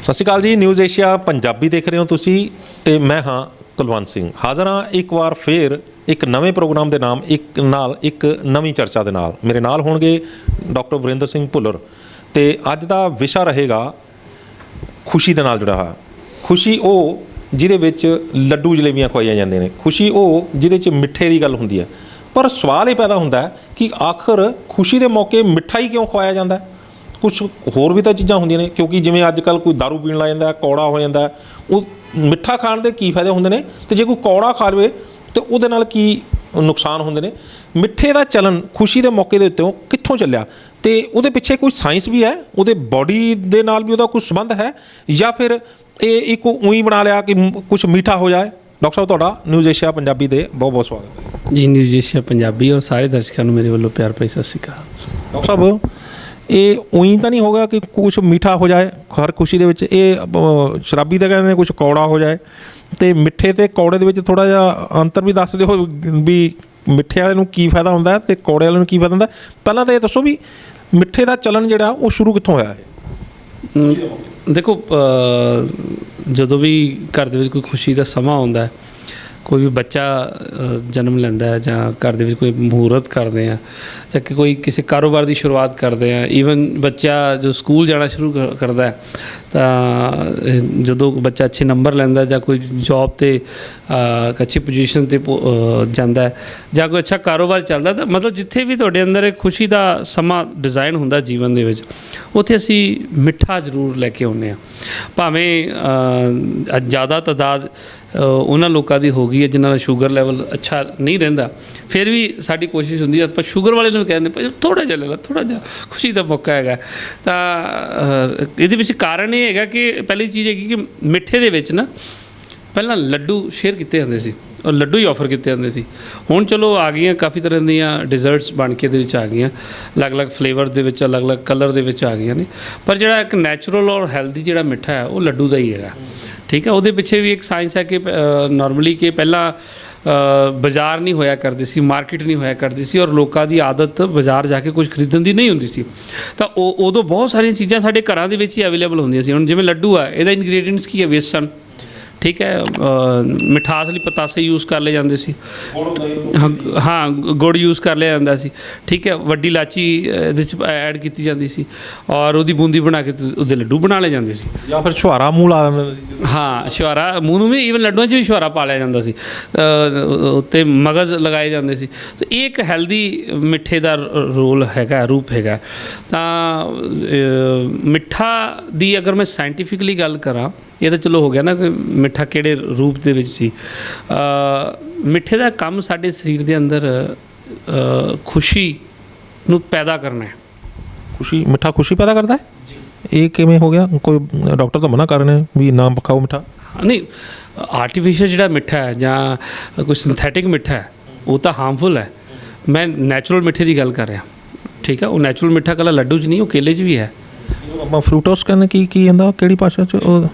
ਸਤਿ ਸ਼੍ਰੀ ਅਕਾਲ ਜੀ। News Asia Punjabi ਦੇਖ ਰਹੇ ਹੋ ਤੁਸੀਂ ਤੇ ਮੈਂ ਹਾਂ ਕੁਲਵੰਤ ਸਿੰਘ। ਹਾਜ਼ਰ ਹਾਂ ਇੱਕ ਵਾਰ ਫੇਰ ਇੱਕ ਨਵੇਂ ਪ੍ਰੋਗਰਾਮ ਦੇ ਨਾਮ ਇੱਕ ਨਵੀਂ ਚਰਚਾ ਦੇ ਨਾਲ। ਮੇਰੇ ਨਾਲ ਹੋਣਗੇ ਡਾਕਟਰ ਵਰਿੰਦਰ ਸਿੰਘ ਭੁੱਲਰ ਤੇ ਅੱਜ ਦਾ ਵਿਸ਼ਾ ਰਹੇਗਾ ਖੁਸ਼ੀ ਦੇ ਨਾਲ ਜੁੜਿਆ ਹੋਇਆ। ਖੁਸ਼ੀ ਉਹ ਜਿਹਦੇ ਵਿੱਚ ਲੱਡੂ ਜਲੇਬੀਆਂ ਖਵਾਈਆਂ ਜਾਂਦੀਆਂ ਨੇ, ਖੁਸ਼ੀ ਉਹ ਜਿਹਦੇ 'ਚ ਮਿੱਠੇ ਦੀ ਗੱਲ ਹੁੰਦੀ ਹੈ। ਪਰ ਸਵਾਲ ਇਹ ਪੈਦਾ ਹੁੰਦਾ ਕਿ ਆਖਰ ਖੁਸ਼ੀ ਦੇ ਮੌਕੇ ਮਿੱਠਾ ਹੀ ਕਿਉਂ ਖਵਾਇਆ ਜਾਂਦਾ? ਕੁਛ ਹੋਰ ਵੀ ਤਾਂ ਚੀਜ਼ਾਂ ਹੁੰਦੀਆਂ ਨੇ, ਕਿਉਂਕਿ ਜਿਵੇਂ ਅੱਜ ਕੱਲ੍ਹ ਕੋਈ ਦਾਰੂ ਪੀਣ ਲੱਗ ਜਾਂਦਾ, ਕੌੜਾ ਹੋ ਜਾਂਦਾ, ਉਹ ਮਿੱਠਾ ਖਾਣ ਦੇ ਕੀ ਫਾਇਦੇ ਹੁੰਦੇ ਨੇ ਅਤੇ ਜੇ ਕੋਈ ਕੌੜਾ ਖਾ ਲਵੇ ਤਾਂ ਉਹਦੇ ਨਾਲ ਕੀ ਨੁਕਸਾਨ ਹੁੰਦੇ ਨੇ। ਮਿੱਠੇ ਦਾ ਚਲਨ ਖੁਸ਼ੀ ਦੇ ਮੌਕੇ ਦੇ ਉੱਤੇ ਕਿੱਥੋਂ ਚੱਲਿਆ ਅਤੇ ਉਹਦੇ ਪਿੱਛੇ ਕੋਈ ਸਾਇੰਸ ਵੀ ਹੈ, ਉਹਦੇ ਬੋਡੀ ਦੇ ਨਾਲ ਵੀ ਉਹਦਾ ਕੋਈ ਸੰਬੰਧ ਹੈ, ਜਾਂ ਫਿਰ ਇਹ ਇੱਕ ਉਹੀ ਬਣਾ ਲਿਆ ਕਿ ਕੁਛ ਮਿੱਠਾ ਹੋ ਜਾਏ। ਡਾਕਟਰ ਸਾਹਿਬ ਤੁਹਾਡਾ ਨਿਊਜ਼ ਏਸ਼ੀਆ ਪੰਜਾਬੀ ਦੇ ਬਹੁਤ ਬਹੁਤ ਸਵਾਗਤ ਹੈ ਜੀ। ਨਿਊਜ਼ ਏਸ਼ੀਆ ਪੰਜਾਬੀ ਔਰ ਸਾਰੇ ਦਰਸ਼ਕਾਂ ਨੂੰ ਮੇਰੇ ਵੱਲੋਂ ਪਿਆਰ ਭਰੀ ਸਤਿ ਸ਼੍ਰੀ ਅਕਾਲ। ਡਾਕਟਰ ਸਾਹਿਬ ਇਹ ਉਹੀ ਤਾਂ ਨਹੀਂ ਹੋਗਾ ਕਿ ਕੁਛ ਮਿੱਠਾ ਹੋ ਜਾਏ ਹਰ ਖੁਸ਼ੀ ਦੇ ਵਿੱਚ? ਇਹ ਸ਼ਰਾਬੀ ਤਾਂ ਕਹਿੰਦੇ ਕੁਛ ਕੌੜਾ ਹੋ ਜਾਏ, ਅਤੇ ਮਿੱਠੇ ਅਤੇ ਕੌੜੇ ਦੇ ਵਿੱਚ ਥੋੜ੍ਹਾ ਜਿਹਾ ਅੰਤਰ ਵੀ ਦੱਸ ਦਿਓ ਵੀ ਮਿੱਠੇ ਵਾਲੇ ਨੂੰ ਕੀ ਫਾਇਦਾ ਹੁੰਦਾ ਅਤੇ ਕੌੜੇ ਵਾਲੇ ਨੂੰ ਕੀ ਫਾਇਦਾ ਹੁੰਦਾ। ਪਹਿਲਾਂ ਤਾਂ ਇਹ ਦੱਸੋ ਵੀ ਮਿੱਠੇ ਦਾ ਚਲਨ ਜਿਹੜਾ ਉਹ ਸ਼ੁਰੂ ਕਿੱਥੋਂ ਹੋਇਆ ਹੈ? ਦੇਖੋ, ਜਦੋਂ ਵੀ ਘਰ ਦੇ ਵਿੱਚ ਕੋਈ ਖੁਸ਼ੀ ਦਾ ਸਮਾਂ ਆਉਂਦਾ, ਕੋਈ ਵੀ ਬੱਚਾ ਜਨਮ ਲੈਂਦਾ ਜਾਂ ਘਰ ਦੇ ਵਿੱਚ ਕੋਈ ਮਹੂਰਤ ਕਰਦੇ ਆ ਜਾਂ ਕਿ ਕੋਈ ਕਿਸੇ ਕਾਰੋਬਾਰ ਦੀ ਸ਼ੁਰੂਆਤ ਕਰਦੇ ਆ, ਈਵਨ ਬੱਚਾ ਜੋ ਸਕੂਲ ਜਾਣਾ ਸ਼ੁਰੂ ਕਰਦਾ ਤਾਂ ਜਦੋਂ ਬੱਚਾ ਅੱਛੇ ਨੰਬਰ ਲੈਂਦਾ ਜਾਂ ਕੋਈ ਜੋਬ 'ਤੇ ਅੱਛੀ ਪੋਜੀਸ਼ਨ 'ਤੇ ਜਾਂਦਾ ਜਾਂ ਕੋਈ ਅੱਛਾ ਕਾਰੋਬਾਰ ਚੱਲਦਾ, ਤਾਂ ਮਤਲਬ ਜਿੱਥੇ ਵੀ ਤੁਹਾਡੇ ਅੰਦਰ ਇੱਕ ਖੁਸ਼ੀ ਦਾ ਸਮਾਂ ਡਿਜ਼ਾਈਨ ਹੁੰਦਾ ਜੀਵਨ ਦੇ ਵਿੱਚ, ਉੱਥੇ ਅਸੀਂ ਮਿੱਠਾ ਜ਼ਰੂਰ ਲੈ ਕੇ ਆਉਂਦੇ ਹਾਂ। ਭਾਵੇਂ ਜ਼ਿਆਦਾ ਤਾਦਾਦ ਉਹਨਾਂ ਲੋਕਾਂ ਦੀ ਹੋ ਗਈ ਹੈ ਜਿਨ੍ਹਾਂ ਦਾ ਸ਼ੂਗਰ ਲੈਵਲ ਅੱਛਾ ਨਹੀਂ ਰਹਿੰਦਾ, ਫਿਰ ਵੀ ਸਾਡੀ ਕੋਸ਼ਿਸ਼ ਹੁੰਦੀ ਹੈ ਆਪਾਂ ਸ਼ੂਗਰ ਵਾਲੇ ਨੂੰ ਕਹਿੰਦੇ ਭਾਈ ਥੋੜ੍ਹਾ ਜਿਹਾ ਲੈ ਲਾ, ਥੋੜ੍ਹਾ ਜਿਹਾ ਖੁਸ਼ੀ ਦਾ ਮੌਕਾ ਹੈਗਾ। ਤਾਂ ਇਹਦੇ ਵਿੱਚ ਕਾਰਨ ਇਹ ਹੈਗਾ ਕਿ ਪਹਿਲੀ ਚੀਜ਼ ਹੈਗੀ ਕਿ ਮਿੱਠੇ ਦੇ ਵਿੱਚ ਨਾ ਪਹਿਲਾਂ ਲੱਡੂ ਸ਼ੇਅਰ ਕੀਤੇ ਜਾਂਦੇ ਸੀ ਔਰ ਲੱਡੂ ਹੀ ਆਫਰ ਕੀਤੇ ਜਾਂਦੇ ਸੀ। ਹੁਣ ਚਲੋ ਆ ਗਈਆਂ ਕਾਫੀ ਤਰ੍ਹਾਂ ਦੀਆਂ ਡਿਜ਼ਰਟਸ ਬਣ ਕੇ ਇਹਦੇ ਵਿੱਚ ਆ ਗਈਆਂ, ਅਲੱਗ-ਅਲੱਗ ਫਲੇਵਰ ਦੇ ਵਿੱਚ, ਅਲੱਗ-ਅਲੱਗ ਕਲਰ ਦੇ ਵਿੱਚ ਆ ਗਈਆਂ ਨੇ। ਪਰ ਜਿਹੜਾ ਇੱਕ ਨੈਚੁਰਲ ਔਰ ਹੈਲਦੀ ਜਿਹੜਾ ਮਿੱਠਾ ਹੈ ਉਹ ਲੱਡੂ ਦਾ ਹੀ ਹੈਗਾ। ਠੀਕ ਹੈ, ਉਹਦੇ ਪਿੱਛੇ ਵੀ ਇੱਕ ਸਾਇੰਸ ਹੈ ਕਿ ਨੋਰਮਲੀ ਕਿ ਪਹਿਲਾਂ ਬਾਜ਼ਾਰ ਨਹੀਂ ਹੋਇਆ ਕਰਦੇ ਸੀ, ਮਾਰਕੀਟ ਨਹੀਂ ਹੋਇਆ ਕਰਦੀ ਸੀ, ਔਰ ਲੋਕਾਂ ਦੀ ਆਦਤ ਬਾਜ਼ਾਰ ਜਾ ਕੇ ਕੁਝ ਖਰੀਦਣ ਦੀ ਨਹੀਂ ਹੁੰਦੀ ਸੀ। ਤਾਂ ਉਦੋਂ ਬਹੁਤ ਸਾਰੀਆਂ ਚੀਜ਼ਾਂ ਸਾਡੇ ਘਰਾਂ ਦੇ ਵਿੱਚ ਹੀ ਅਵੇਲੇਬਲ ਹੁੰਦੀਆਂ ਸੀ। ਹੁਣ ਜਿਵੇਂ ਲੱਡੂ ਆ, ਇਹਦਾ ਇੰਗਰੀਡੀਐਂਟਸ ਕੀ ਹੈ? ਵੇਸਣ, ਠੀਕ ਹੈ, ਮਿਠਾਸ ਲਈ ਪਤਾਸੇ ਯੂਜ਼ ਕਰ ਲਏ ਜਾਂਦੇ ਸੀ, ਹਾਂ ਗੁੜ ਯੂਜ਼ ਕਰ ਲਿਆ ਜਾਂਦਾ ਸੀ, ਠੀਕ ਹੈ, ਵੱਡੀ ਇਲਾਚੀ ਇਹਦੇ 'ਚ ਐਡ ਕੀਤੀ ਜਾਂਦੀ ਸੀ ਔਰ ਉਹਦੀ ਬੂੰਦੀ ਬਣਾ ਕੇ ਉਹਦੇ ਲੱਡੂ ਬਣਾ ਲਏ ਜਾਂਦੇ ਸੀ। ਜਾਂ ਫਿਰ ਛੁਹਾਰਾ ਮੂੰਹ ਲਾ ਦਿੰਦੇ ਸੀ। ਹਾਂ, ਛੁਹਾਰਾ ਮੂੰਹ ਨੂੰ ਵੀ, ਈਵਨ ਲੱਡੂਆਂ 'ਚ ਵੀ ਛੁਹਾਰਾ ਪਾ ਲਿਆ ਜਾਂਦਾ ਸੀ, ਉੱਤੇ ਮਗਜ਼ ਲਗਾਏ ਜਾਂਦੇ ਸੀ। ਅਤੇ ਇਹ ਇੱਕ ਹੈਲਦੀ ਮਿੱਠੇ ਦਾ ਰੋਲ ਹੈਗਾ, ਰੂਪ ਹੈਗਾ। ਤਾਂ ਮਿੱਠਾ ਦੀ ਅਗਰ ਮੈਂ ਸਾਇੰਟੀਫਿਕਲੀ ਗੱਲ ਕਰਾਂ, ਇਹ ਤਾਂ ਚਲੋ ਹੋ ਗਿਆ ਨਾ ਕਿ ਮਿੱਠਾ ਕਿਹੜੇ ਰੂਪ ਦੇ ਵਿੱਚ ਸੀ। ਮਿੱਠੇ ਦਾ ਕੰਮ ਸਾਡੇ ਸਰੀਰ ਦੇ ਅੰਦਰ ਖੁਸ਼ੀ ਨੂੰ ਪੈਦਾ ਕਰਨਾ ਹੈ। ਖੁਸ਼ੀ, ਮਿੱਠਾ ਖੁਸ਼ੀ ਪੈਦਾ ਕਰਦਾ ਹੈ? ਇਹ ਕਿਵੇਂ ਹੋ ਗਿਆ? ਕੋਈ ਡਾਕਟਰ ਤਾਂ ਮਨਾ ਕਰ ਰਹੇ ਨੇ ਵੀ ਨਾ ਖਾਓ ਮਿੱਠਾ। ਨਹੀਂ, ਆਰਟੀਫਿਸ਼ੀਅਲ ਜਿਹੜਾ ਮਿੱਠਾ ਹੈ ਜਾਂ ਕੋਈ ਸਿੰਥੈਟਿਕ ਮਿੱਠਾ ਹੈ ਉਹ ਤਾਂ ਹਾਰਮਫੁਲ ਹੈ। ਮੈਂ ਨੈਚੁਰਲ ਮਿੱਠੇ ਦੀ ਗੱਲ ਕਰ ਰਿਹਾ, ਠੀਕ ਹੈ। ਉਹ ਨੈਚੁਰਲ ਮਿੱਠਾ ਇਕੱਲਾ ਲੱਡੂ 'ਚ ਨਹੀਂ, ਉਹ ਕੇਲੇ 'ਚ ਵੀ ਹੈ। ਆਪਾਂ ਫਰੂਟੋਸ ਕਹਿੰਦੇ ਕੀ ਹੁੰਦਾ, ਕਿਹੜੀ ਭਾਸ਼ਾ 'ਚ? ਉਹ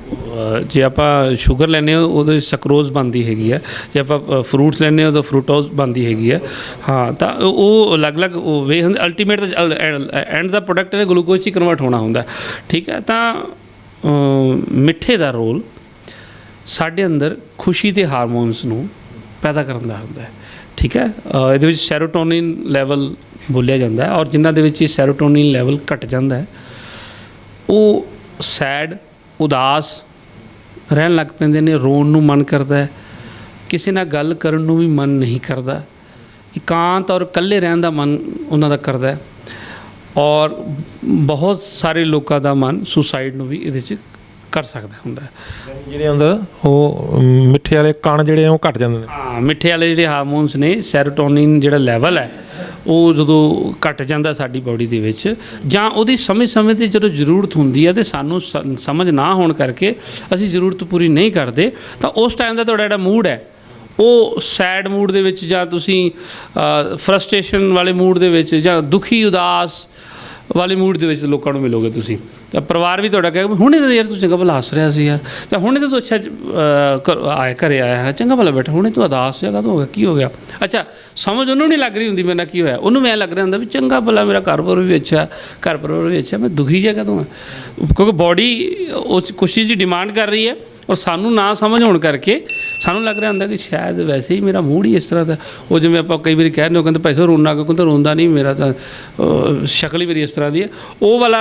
ਜੇ ਆਪਾਂ ਸ਼ੂਗਰ ਲੈਂਦੇ ਹਾਂ ਉਹਦੇ ਸਕਰੋਜ਼ ਬਣਦੀ ਹੈਗੀ ਹੈ, ਜੇ ਆਪਾਂ ਫਰੂਟਸ ਲੈਂਦੇ ਹਾਂ ਤਾਂ ਫਰੂਟੋਜ਼ ਬਣਦੀ ਹੈਗੀ ਹੈ। ਹਾਂ, ਤਾਂ ਉਹ ਅਲੱਗ-ਅਲੱਗ ਵੇ ਹੁੰਦੇ। ਅਲਟੀਮੇਟ ਐਂਡ ਦਾ ਪ੍ਰੋਡਕਟ ਹੈ ਗਲੂਕੋਜ਼ 'ਚ ਕਨਵਰਟ ਹੋਣਾ ਹੁੰਦਾ, ਠੀਕ ਹੈ। ਤਾਂ ਮਿੱਠੇ ਦਾ ਰੋਲ ਸਾਡੇ ਅੰਦਰ ਖੁਸ਼ੀ ਦੇ ਹਾਰਮੋਨਸ ਨੂੰ ਪੈਦਾ ਕਰਨ ਦਾ ਹੁੰਦਾ ਹੈ, ਠੀਕ ਹੈ। ਇਹਦੇ ਵਿੱਚ ਸੈਰੋਟੋਨਿਨ ਲੈਵਲ ਬੋਲਿਆ ਜਾਂਦਾ ਹੈ, ਔਰ ਜਿਨ੍ਹਾਂ ਦੇ ਵਿੱਚ ਇਹ ਸੈਰੋਟੋਨਿਨ ਲੈਵਲ ਘਟ ਜਾਂਦਾ ਹੈ ਉਹ ਸੈਡ, ਉਦਾਸ ਰਹਿਣ ਲੱਗ ਪੈਂਦੇ ਨੇ, ਰੋਣ ਨੂੰ ਮਨ ਕਰਦਾ ਹੈ, ਕਿਸੇ ਨਾਲ ਗੱਲ ਕਰਨ ਨੂੰ ਵੀ ਮਨ ਨਹੀਂ ਕਰਦਾ, ਇਕਾਂਤ ਔਰ ਇਕੱਲੇ ਰਹਿਣ ਦਾ ਮਨ ਉਹਨਾਂ ਦਾ ਕਰਦਾ ਹੈ। ਔਰ ਬਹੁਤ ਸਾਰੇ ਲੋਕਾਂ ਦਾ ਮਨ ਸੁਸਾਈਡ ਨੂੰ ਵੀ ਇਹਦੇ 'ਚ ਕਰ ਸਕਦਾ ਹੁੰਦਾ ਹੈ, ਜਿਹਦੇ ਅੰਦਰ ਉਹ ਮਿੱਠੇ ਵਾਲੇ ਕਣ ਜਿਹੜੇ ਉਹ ਘਟ ਜਾਂਦੇ ਨੇ। ਹਾਂ, ਮਿੱਠੇ ਵਾਲੇ ਜਿਹੜੇ ਹਾਰਮੋਨਸ ਨੇ, ਸੈਰੋਟੋਨਿਨ ਜਿਹੜਾ ਲੈਵਲ ਹੈ ਉਹ ਜਦੋਂ ਘਟ ਜਾਂਦਾ ਸਾਡੀ ਬੋਡੀ ਦੇ ਵਿੱਚ, ਜਾਂ ਉਹਦੀ ਸਮੇਂ-ਸਮੇਂ 'ਤੇ ਜਦੋਂ ਜ਼ਰੂਰਤ ਹੁੰਦੀ ਹੈ ਅਤੇ ਸਾਨੂੰ ਸਮਝ ਨਾ ਹੋਣ ਕਰਕੇ ਅਸੀਂ ਜ਼ਰੂਰਤ ਪੂਰੀ ਨਹੀਂ ਕਰਦੇ, ਤਾਂ ਉਸ ਟਾਈਮ ਦਾ ਤੁਹਾਡਾ ਜਿਹੜਾ ਮੂਡ ਹੈ ਉਹ ਸੈਡ ਮੂਡ ਦੇ ਵਿੱਚ, ਜਾਂ ਤੁਸੀਂ ਫਰਸਟ੍ਰੇਸ਼ਨ ਵਾਲੇ ਮੂਡ ਦੇ ਵਿੱਚ, ਜਾਂ ਦੁਖੀ, ਉਦਾਸ, ਵਾਲੇ ਮੂਡ ਦੇ ਵਿੱਚ ਲੋਕਾਂ ਨੂੰ ਮਿਲੋਗੇ ਤੁਸੀਂ। ਤਾਂ ਪਰਿਵਾਰ ਵੀ ਤੁਹਾਡਾ ਕਹੇਗਾ ਹੁਣੇ ਤਾਂ ਯਾਰ ਤੂੰ ਚੰਗਾ ਭਲਾ ਹੱਸ ਰਿਹਾ ਸੀ ਯਾਰ, ਤਾਂ ਹੁਣੇ ਤਾਂ ਤੂੰ ਅੱਛਾ ਘਰੇ ਆਇਆ ਹੈ, ਚੰਗਾ ਭਲਾ ਬੈਠਾ, ਹੁਣੇ ਤੂੰ ਉਦਾਸ ਜਗ੍ਹਾ ਤੋਂ ਹੋ ਗਿਆ, ਕੀ ਹੋ ਗਿਆ? ਅੱਛਾ, ਸਮਝ ਉਹਨੂੰ ਨਹੀਂ ਲੱਗ ਰਹੀ ਹੁੰਦੀ ਮੇਰੇ ਨਾਲ ਕੀ ਹੋਇਆ, ਉਹਨੂੰ ਮੈਂ ਲੱਗ ਰਿਹਾ ਹੁੰਦਾ ਵੀ ਚੰਗਾ ਭਲਾ ਮੇਰਾ ਘਰ ਪਰਿਵਾਰ ਵੀ ਅੱਛਾ, ਘਰ ਪਰਿਵਾਰ ਵੀ ਅੱਛਾ, ਮੈਂ ਦੁਖੀ ਜਗ੍ਹਾ ਤੋਂ ਹਾਂ। ਕਿਉਂਕਿ ਬੋਡੀ ਉਸ ਕੁਛ ਚੀਜ਼ ਦੀ ਡਿਮਾਂਡ ਕਰ ਰਹੀ ਹੈ, ਔਰ ਸਾਨੂੰ ਨਾ ਸਮਝ ਹੋਣ ਕਰਕੇ ਸਾਨੂੰ ਲੱਗ ਰਿਹਾ ਹੁੰਦਾ ਕਿ ਸ਼ਾਇਦ ਵੈਸੇ ਹੀ ਮੇਰਾ ਮੂਡ ਹੀ ਇਸ ਤਰ੍ਹਾਂ ਦਾ। ਉਹ ਜਿਵੇਂ ਆਪਾਂ ਕਈ ਵਾਰੀ ਕਹਿੰਦੇ ਹੋ, ਕਹਿੰਦੇ ਪੈਸੇ ਰੋਣਾ ਕਿਉਂ, ਕਹਿੰਦਾ ਰੋਂਦਾ ਨਹੀਂ, ਮੇਰਾ ਤਾਂ ਸ਼ਕਲ ਹੀ ਮੇਰੀ ਇਸ ਤਰ੍ਹਾਂ ਦੀ ਹੈ। ਉਹ ਵਾਲਾ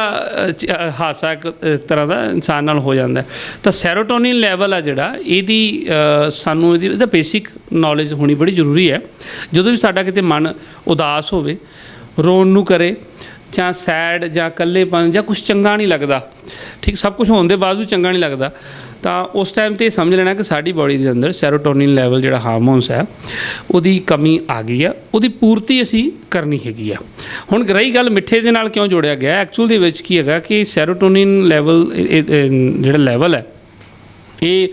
ਹਾਸਾ ਇੱਕ ਤਰ੍ਹਾਂ ਦਾ ਇਨਸਾਨ ਨਾਲ ਹੋ ਜਾਂਦਾ। ਤਾਂ ਸੈਰੋਟੋਨਿਨ ਲੈਵਲ ਆ ਜਿਹੜਾ, ਇਹਦੀ ਸਾਨੂੰ ਇਹਦਾ ਬੇਸਿਕ ਨੌਲੇਜ ਹੋਣੀ ਬੜੀ ਜ਼ਰੂਰੀ ਹੈ। ਜਦੋਂ ਵੀ ਸਾਡਾ ਕਿਤੇ ਮਨ ਉਦਾਸ ਹੋਵੇ, ਰੋਣ ਨੂੰ ਕਰੇ, ਜਾਂ ਸੈਡ ਜਾਂ ਇਕੱਲੇਪਨ ਜਾਂ ਕੁਛ ਚੰਗਾ ਨਹੀਂ ਲੱਗਦਾ, ਠੀਕ, ਸਭ ਕੁਝ ਹੋਣ ਦੇ ਬਾਵਜੂਦ ਚੰਗਾ ਨਹੀਂ ਲੱਗਦਾ, ਤਾਂ ਉਸ ਟਾਈਮ 'ਤੇ ਸਮਝ ਲੈਣਾ ਕਿ ਸਾਡੀ ਬੋਡੀ ਦੇ ਅੰਦਰ ਸੈਰੋਟੋਨਿਨ ਲੈਵਲ ਜਿਹੜਾ ਹਾਰਮੋਨਸ ਹੈ ਉਹਦੀ ਕਮੀ ਆ ਗਈ ਆ, ਉਹਦੀ ਪੂਰਤੀ ਅਸੀਂ ਕਰਨੀ ਹੈਗੀ ਆ। ਹੁਣ ਰਹੀ ਗੱਲ ਮਿੱਠੇ ਦੇ ਨਾਲ ਕਿਉਂ ਜੋੜਿਆ ਗਿਆ, ਐਕਚੁਅਲ ਦੇ ਵਿੱਚ ਕੀ ਹੈਗਾ ਕਿ ਸੈਰੋਟੋਨਿਨ ਲੈਵਲ ਜਿਹੜਾ ਲੈਵਲ ਹੈ, ਇਹ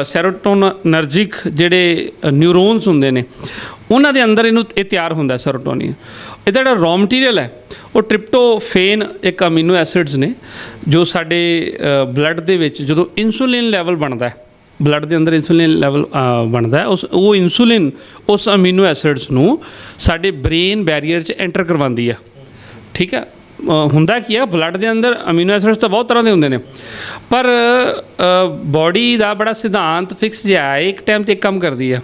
ਸੈਰੋਟੋਨਰਜਿਕ ਜਿਹੜੇ ਨਿਊਰੋਨਸ ਹੁੰਦੇ ਨੇ ਉਹਨਾਂ ਦੇ ਅੰਦਰ ਇਹ ਤਿਆਰ ਹੁੰਦਾ ਸੈਰੋਟੋਨਿਨ। ਇਹਦਾ ਜਿਹੜਾ ਰॉ ਮਟੀਰੀਅਲ ਹੈ ਉਹ ਟ੍ਰਿਪਟੋਫੇਨ ਇੱਕ ਅਮੀਨੋ ਐਸਿਡਸ ਨੇ, ਜੋ ਸਾਡੇ ਬਲੱਡ ਦੇ ਵਿੱਚ ਜਦੋਂ ਇਨਸੂਲਿਨ ਲੈਵਲ ਬਣਦਾ ਹੈ, ਬਲੱਡ ਦੇ ਅੰਦਰ ਇਨਸੂਲਿਨ ਲੈਵਲ ਬਣਦਾ ਹੈ, ਉਹ ਇਨਸੂਲਿਨ ਉਸ ਅਮੀਨੋ ਐਸਿਡਸ ਨੂੰ ਸਾਡੇ ਬ੍ਰੇਨ ਬੈਰੀਅਰ 'ਚ ਐਂਟਰ ਕਰਵਾਉਂਦੀ ਆ। ਠੀਕ ਹੈ, ਹੁੰਦਾ ਕੀ ਹੈ, ਬਲੱਡ ਦੇ ਅੰਦਰ ਅਮੀਨੋ ਐਸਿਡਸ ਤਾਂ ਬਹੁਤ ਤਰ੍ਹਾਂ ਦੇ ਹੁੰਦੇ ਨੇ, ਪਰ ਬੋਡੀ ਦਾ ਬੜਾ ਸਿਧਾਂਤ ਫਿਕਸ ਜਿਹਾ ਹੈ, ਇੱਕ ਟਾਈਮ 'ਤੇ ਇੱਕ ਕੰਮ ਕਰਦੀ ਆ।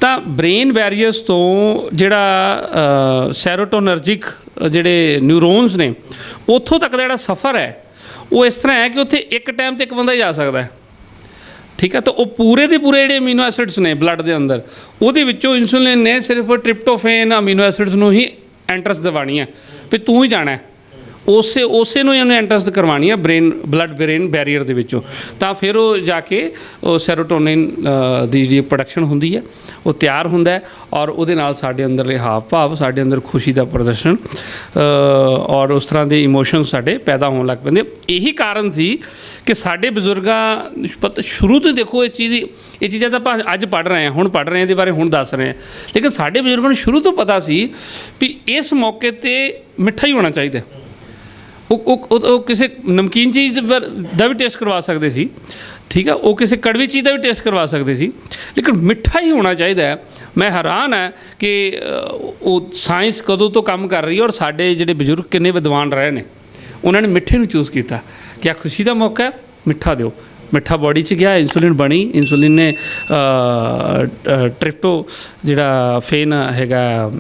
ਤਾਂ ਬ੍ਰੇਨ ਬੈਰੀਅਰਸ ਤੋਂ ਜਿਹੜਾ ਸੈਰੋਟੋਨਰਜਿਕ ਜਿਹੜੇ ਨਿਊਰੋਨਸ ਨੇ, ਉੱਥੋਂ ਤੱਕ ਦਾ ਜਿਹੜਾ ਸਫ਼ਰ ਹੈ ਉਹ ਇਸ ਤਰ੍ਹਾਂ ਹੈ ਕਿ ਉੱਥੇ ਇੱਕ ਟਾਈਮ 'ਤੇ ਇੱਕ ਬੰਦਾ ਹੀ ਜਾ ਸਕਦਾ ਹੈ। ਠੀਕ ਹੈ, ਤਾਂ ਉਹ ਪੂਰੇ ਦੇ ਪੂਰੇ ਜਿਹੜੇ ਅਮੀਨੋ ਐਸਿਡਸ ਨੇ ਬਲੱਡ ਦੇ ਅੰਦਰ, ਉਹਦੇ ਵਿੱਚੋਂ ਇਨਸੂਲਿਨ ਨੇ ਸਿਰਫ ਟ੍ਰਿਪਟੋਫੇਨ ਅਮੀਨੋ ਐਸਿਡਸ ਨੂੰ ਹੀ ਐਂਟਰਸ ਦਿਵਾਉਣੀ ਹੈ ਵੀ ਤੂੰ ਹੀ ਜਾਣਾ, ਉਸੇ ਨੂੰ ਇਹਨੇ ਐਂਟਰਸ ਕਰਵਾਉਣੀ ਹੈ ਬ੍ਰੇਨ ਬੈਰੀਅਰ ਦੇ ਵਿੱਚੋਂ। ਤਾਂ ਫਿਰ ਉਹ ਜਾ ਕੇ ਉਹ ਸੈਰੋਟੋਨਿਨ ਦੀ ਜਿਹੜੀ ਪ੍ਰੋਡਕਸ਼ਨ ਹੁੰਦੀ ਹੈ ਉਹ ਤਿਆਰ ਹੁੰਦਾ ਹੈ, ਔਰ ਉਹਦੇ ਨਾਲ ਸਾਡੇ ਅੰਦਰਲੇ ਹਾਵ ਭਾਵ, ਸਾਡੇ ਅੰਦਰ ਖੁਸ਼ੀ ਦਾ ਪ੍ਰਦਰਸ਼ਨ ਔਰ ਉਸ ਤਰ੍ਹਾਂ ਦੇ ਇਮੋਸ਼ਨ ਸਾਡੇ ਪੈਦਾ ਹੋਣ ਲੱਗ ਪੈਂਦੇ। ਇਹੀ ਕਾਰਨ ਸੀ ਕਿ ਸਾਡੇ ਬਜ਼ੁਰਗਾਂ ਪਤਾ ਸ਼ੁਰੂ ਤੋਂ ਦੇਖੋ ਇਹ ਚੀਜ਼ਾਂ ਤਾਂ ਆਪਾਂ ਅੱਜ ਪੜ੍ਹ ਰਹੇ ਹਾਂ, ਹੁਣ ਪੜ੍ਹ ਰਹੇ ਹਾਂ, ਇਹਦੇ ਬਾਰੇ ਹੁਣ ਦੱਸ ਰਹੇ ਹਾਂ, ਲੇਕਿਨ ਸਾਡੇ ਬਜ਼ੁਰਗਾਂ ਨੂੰ ਸ਼ੁਰੂ ਤੋਂ ਪਤਾ ਸੀ ਵੀ ਇਸ ਮੌਕੇ 'ਤੇ ਮਿੱਠਾ ਹੀ ਹੋਣਾ ਚਾਹੀਦਾ। ਉਹ ਕਿਸੇ ਨਮਕੀਨ ਚੀਜ਼ ਦਾ ਵੀ ਟੇਸਟ ਕਰਵਾ ਸਕਦੇ ਸੀ, ਠੀਕ ਹੈ, ਉਹ ਕਿਸੇ ਕੜਵੀ ਚੀਜ਼ ਦਾ ਵੀ ਟੇਸਟ ਕਰਵਾ ਸਕਦੇ ਸੀ, ਲੇਕਿਨ ਮਿੱਠਾ ਹੀ ਹੋਣਾ ਚਾਹੀਦਾ ਹੈ। ਮੈਂ ਹੈਰਾਨ ਹੈ ਕਿ ਉਹ ਸਾਇੰਸ ਕਦੋਂ ਤੋਂ ਕੰਮ ਕਰ ਰਹੀ ਹੈ, ਔਰ ਸਾਡੇ ਜਿਹੜੇ ਬਜ਼ੁਰਗ ਕਿੰਨੇ ਵਿਦਵਾਨ ਰਹੇ ਨੇ, ਉਹਨਾਂ ਨੇ ਮਿੱਠੇ ਨੂੰ ਚੂਜ਼ ਕੀਤਾ ਕਿ ਆ ਖੁਸ਼ੀ ਦਾ ਮੌਕਾ ਹੈ, ਮਿੱਠਾ ਦਿਓ। ਮਿੱਠਾ ਬੋਡੀ 'ਚ ਗਿਆ, ਇਨਸੂਲਿਨ ਬਣੀ, ਇਨਸੂਲਿਨ ਨੇ ਟ੍ਰਿਪਟੋ ਜਿਹੜਾ ਫੇਨ ਹੈਗਾ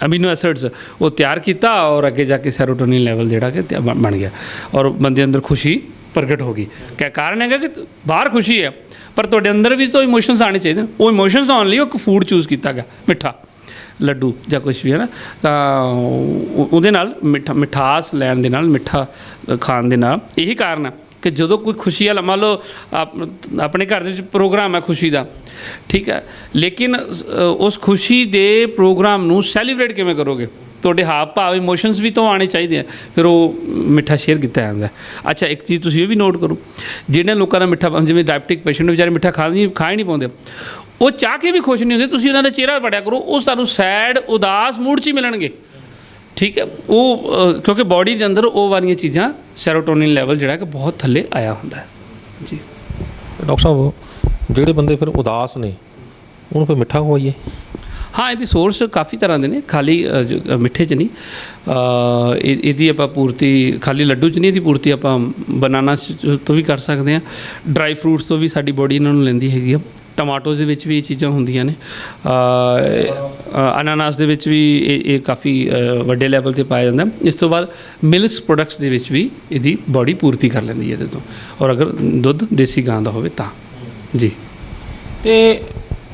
ਅਮੀਨੋ ਐਸਿਡਸ ਉਹ ਤਿਆਰ ਕੀਤਾ, ਔਰ ਅੱਗੇ ਜਾ ਕੇ ਸੈਰੋਟੋਨਿਨ ਲੈਵਲ ਜਿਹੜਾ ਕਿ ਬਣ ਗਿਆ, ਔਰ ਬੰਦੇ ਅੰਦਰ ਖੁਸ਼ੀ ਪ੍ਰਗਟ ਹੋ ਗਈ। ਕਿਆ ਕਾਰਨ ਹੈਗਾ ਕਿ ਬਾਹਰ ਖੁਸ਼ੀ ਹੈ, ਪਰ ਤੁਹਾਡੇ ਅੰਦਰ ਵੀ ਤਾਂ ਇਮੋਸ਼ਨਸ ਆਉਣੇ ਚਾਹੀਦੇ ਨੇ। ਉਹ ਇਮੋਸ਼ਨਸ ਆਉਣ ਲਈ ਇੱਕ ਫੂਡ ਚੂਜ਼ ਕੀਤਾ ਗਿਆ, ਮਿੱਠਾ ਲੱਡੂ ਜਾਂ ਕੁਛ ਵੀ ਹੈ ਨਾ, ਤਾਂ ਉਹਦੇ ਨਾਲ ਮਿਠਾਸ ਲੈਣ ਦੇ ਨਾਲ, ਮਿੱਠਾ ਖਾਣ ਦੇ ਨਾਲ। ਇਹੀ ਕਾਰਨ ਹੈ ਕਿ ਜਦੋਂ ਕੋਈ ਖੁਸ਼ੀ ਵਾਲਾ, ਮੰਨ ਲਓ ਆਪਣੇ ਘਰ ਦੇ ਵਿੱਚ ਪ੍ਰੋਗਰਾਮ ਹੈ ਖੁਸ਼ੀ ਦਾ, ਠੀਕ ਹੈ, ਲੇਕਿਨ ਉਸ ਖੁਸ਼ੀ ਦੇ ਪ੍ਰੋਗਰਾਮ ਨੂੰ ਸੈਲੀਬ੍ਰੇਟ ਕਿਵੇਂ ਕਰੋਗੇ? ਤੁਹਾਡੇ ਹਾਵ ਭਾਵ ਇਮੋਸ਼ਨਸ ਵੀ ਤਾਂ ਆਉਣੇ ਚਾਹੀਦੇ ਆ, ਫਿਰ ਉਹ ਮਿੱਠਾ ਸ਼ੇਅਰ ਕੀਤਾ ਜਾਂਦਾ। ਅੱਛਾ, ਇੱਕ ਚੀਜ਼ ਤੁਸੀਂ ਇਹ ਵੀ ਨੋਟ ਕਰੋ, ਜਿਹੜੇ ਲੋਕਾਂ ਦਾ ਮਿੱਠਾ, ਜਿਵੇਂ ਡਾਇਬਟਿਕ ਪੇਸ਼ੈਂਟ ਵਿਚਾਰੇ ਮਿੱਠਾ ਖਾ ਹੀ ਨਹੀਂ ਪਾਉਂਦੇ, ਉਹ ਚਾਹ ਕੇ ਵੀ ਖੁਸ਼ ਨਹੀਂ ਹੁੰਦੇ, ਤੁਸੀਂ ਉਹਨਾਂ ਦਾ ਚਿਹਰਾ ਪੜਿਆ ਕਰੋ, ਉਹ ਤੁਹਾਨੂੰ ਸੈਡ ਉਦਾਸ ਮੂਡ 'ਚ ਹੀ ਮਿਲਣਗੇ। ਠੀਕ ਹੈ, ਉਹ ਕਿਉਂਕਿ ਬੋਡੀ ਦੇ ਅੰਦਰ ਉਹ ਵਾਲੀਆਂ ਚੀਜ਼ਾਂ ਸੈਰੋਟੋਨਿਨ ਲੈਵਲ ਜਿਹੜਾ ਕਿ ਬਹੁਤ ਥੱਲੇ ਆਇਆ ਹੁੰਦਾ ਹੈ ਜੀ। ਡਾਕਟਰ ਸਾਹਿਬ, ਜਿਹੜੇ ਬੰਦੇ ਫਿਰ ਉਦਾਸ ਨੇ ਉਹਨੂੰ ਫਿਰ ਮਿੱਠਾ ਖਵਾਈਏ? ਹਾਂ, ਇਹਦੀ ਸੋਰਸ ਕਾਫੀ ਤਰ੍ਹਾਂ ਦੇ ਨੇ, ਖਾਲੀ ਮਿੱਠੇ 'ਚ ਨਹੀਂ। ਇਹਦੀ ਆਪਾਂ ਪੂਰਤੀ ਖਾਲੀ ਲੱਡੂ 'ਚ ਨਹੀਂ, ਇਹਦੀ ਪੂਰਤੀ ਆਪਾਂ ਬਨਾਨਾ ਤੋਂ ਵੀ ਕਰ ਸਕਦੇ ਹਾਂ, ਡਰਾਈ ਫਰੂਟਸ ਤੋਂ ਵੀ ਸਾਡੀ ਬੋਡੀ ਇਹਨਾਂ ਨੂੰ ਲੈਂਦੀ ਹੈਗੀ ਆ, ਟਮਾਟੋਜ਼ ਦੇ ਵਿੱਚ ਵੀ ਇਹ ਚੀਜ਼ਾਂ ਹੁੰਦੀਆਂ ਨੇ, ਅਨਾਨਾਸ ਦੇ ਵਿੱਚ ਵੀ ਇਹ ਕਾਫੀ ਵੱਡੇ ਲੈਵਲ 'ਤੇ ਪਾਇਆ ਜਾਂਦਾ। ਇਸ ਤੋਂ ਬਾਅਦ ਮਿਲਕਸ ਪ੍ਰੋਡਕਟਸ ਦੇ ਵਿੱਚ ਵੀ ਇਹਦੀ ਬੋਡੀ ਪੂਰਤੀ ਕਰ ਲੈਂਦੀ ਹੈ ਇਹਦੇ ਤੋਂ, ਔਰ ਅਗਰ ਦੁੱਧ ਦੇਸੀ ਗਾਂ ਦਾ ਹੋਵੇ ਤਾਂ ਜੀ। ਤੇ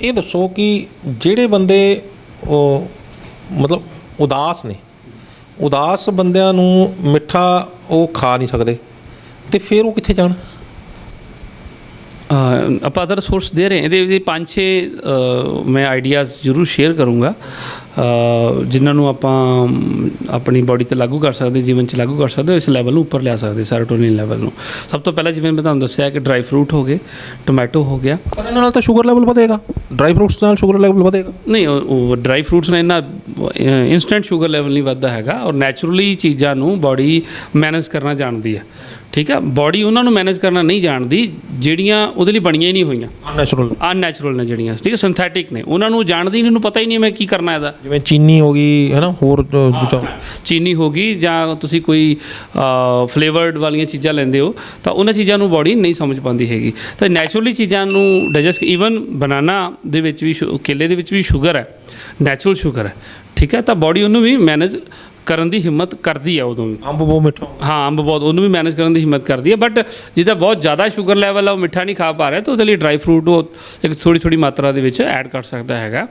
ਇਹ ਦੱਸੋ ਕਿ ਜਿਹੜੇ ਬੰਦੇ ਉਹ ਮਤਲਬ ਉਦਾਸ ਨੇ, ਉਦਾਸ ਬੰਦਿਆਂ ਨੂੰ ਮਿੱਠਾ ਉਹ ਖਾ ਨਹੀਂ ਸਕਦੇ, ਤੇ ਫਿਰ ਉਹ ਕਿੱਥੇ ਜਾਣ? ਆਪਾਂ ਅਦਰ ਸੋਰਸ ਦੇ ਰਹੇ ਇਹਦੇ 5-6 ਮੈਂ ਆਈਡੀਆਜ਼ ਜ਼ਰੂਰ ਸ਼ੇਅਰ ਕਰੂੰਗਾ। ਜਿਨ੍ਹਾਂ ਨੂੰ ਆਪਾਂ ਆਪਣੀ ਬਾਡੀ ਤੇ ਲਾਗੂ ਕਰ ਸਕਦੇ, ਜੀਵਨ 'ਚ ਲਾਗੂ ਕਰ ਸਕਦੇ, ਇਸ ਲੈਵਲ ਨੂੰ ਉੱਪਰ ਲਿਆ ਸਕਦੇ, ਸੈਰੋਟੋਨਿਨ ਲੈਵਲ ਨੂੰ। ਸਭ ਤੋਂ ਪਹਿਲਾਂ ਜਿਵੇਂ ਮੈਂ ਤੁਹਾਨੂੰ ਦੱਸਿਆ ਕਿ ਡਰਾਈ ਫਰੂਟ ਹੋ ਗਏ, ਟੋਮੈਟੋ ਹੋ ਗਿਆ। ਪਰ ਇਹਨਾਂ ਨਾਲ ਤਾਂ ਸ਼ੂਗਰ ਲੈਵਲ ਵਧੇਗਾ, ਡਰਾਈ ਫਰੂਟਸ ਨਾਲ ਸ਼ੂਗਰ ਲੈਵਲ ਵਧੇਗਾ? ਨਹੀਂ, ਉਹ ਡਰਾਈ ਫਰੂਟਸ ਨਾਲ ਇੰਨਾ ਇੰਸਟੈਂਟ ਸ਼ੂਗਰ ਲੈਵਲ ਨਹੀਂ ਵੱਧਦਾ ਹੈਗਾ, ਔਰ ਨੈਚੁਰਲੀ ਚੀਜ਼ਾਂ ਨੂੰ ਬਾਡੀ ਮੈਨੇਜ ਕਰਨਾ ਜਾਣਦੀ ਹੈ। ਠੀਕ ਹੈ, ਬਾਡੀ ਉਹਨਾਂ ਨੂੰ ਮੈਨੇਜ ਕਰਨਾ ਨਹੀਂ ਜਾਣਦੀ ਜਿਹੜੀਆਂ ਉਹਦੇ ਲਈ ਬਣੀਆਂ ਹੀ ਨਹੀਂ ਹੋਈਆਂ, ਅਨਨੈਚੁਰਲ ਨੇ ਜਿਹੜੀਆਂ, ਠੀਕ ਹੈ, ਸਿੰਥੈਟਿਕ ਨੇ। ਉਹਨਾਂ ਨੂੰ ਜਾਣਦੀ ਨਹੀਂ, ਉਹਨੂੰ ਪਤਾ ਹੀ ਨਹੀਂ ਮੈਂ ਕੀ ਕਰਨਾ ਇਹਦਾ। ਜਿਵੇਂ ਚੀਨੀ ਹੋ ਗਈ ਹੈ ਨਾ, ਹੋਰ ਦੂਜਾ ਚੀਨੀ ਹੋ ਗਈ, ਜਾਂ ਤੁਸੀਂ ਕੋਈ ਫਲੇਵਰਡ ਵਾਲੀਆਂ ਚੀਜ਼ਾਂ ਲੈਂਦੇ ਹੋ ਤਾਂ ਉਹਨਾਂ ਚੀਜ਼ਾਂ ਨੂੰ ਬਾਡੀ ਨਹੀਂ ਸਮਝ ਪਾਉਂਦੀ ਹੈਗੀ। ਤਾਂ ਨੈਚੁਰਲੀ ਚੀਜ਼ਾਂ ਨੂੰ ਡਾਈਜੈਸਟ, ਈਵਨ ਬਨਾਨਾ ਦੇ ਵਿੱਚ ਵੀ, ਕੇਲੇ ਦੇ ਵਿੱਚ ਵੀ ਸ਼ੂਗਰ ਹੈ, ਨੈਚੁਰਲ ਸ਼ੂਗਰ ਹੈ। ਠੀਕ ਹੈ, ਤਾਂ ਬਾਡੀ ਉਹਨੂੰ ਵੀ ਮੈਨੇਜ ਕਰਨ ਦੀ ਹਿੰਮਤ ਕਰਦੀ ਹੈ ਉਦੋਂ ਵੀ। ਅੰਬ ਬਹੁਤ ਮਿੱਠਾ, ਹਾਂ, ਅੰਬ ਬਹੁਤ, ਉਹਨੂੰ ਵੀ ਮੈਨੇਜ ਕਰਨ ਦੀ ਹਿੰਮਤ ਕਰਦੀ ਹੈ। ਬਟ ਜਿਹਦਾ ਬਹੁਤ ਜ਼ਿਆਦਾ ਸ਼ੂਗਰ ਲੈਵਲ ਹੈ, ਉਹ ਮਿੱਠਾ ਨਹੀਂ ਖਾ ਪਾ ਰਿਹਾ, ਤਾਂ ਉਹਦੇ ਲਈ ਡਰਾਈ ਫਰੂਟ ਉਹ ਇੱਕ ਥੋੜ੍ਹੀ ਮਾਤਰਾ ਦੇ ਵਿੱਚ ਐਡ ਕਰ ਸਕਦਾ ਹੈਗਾ।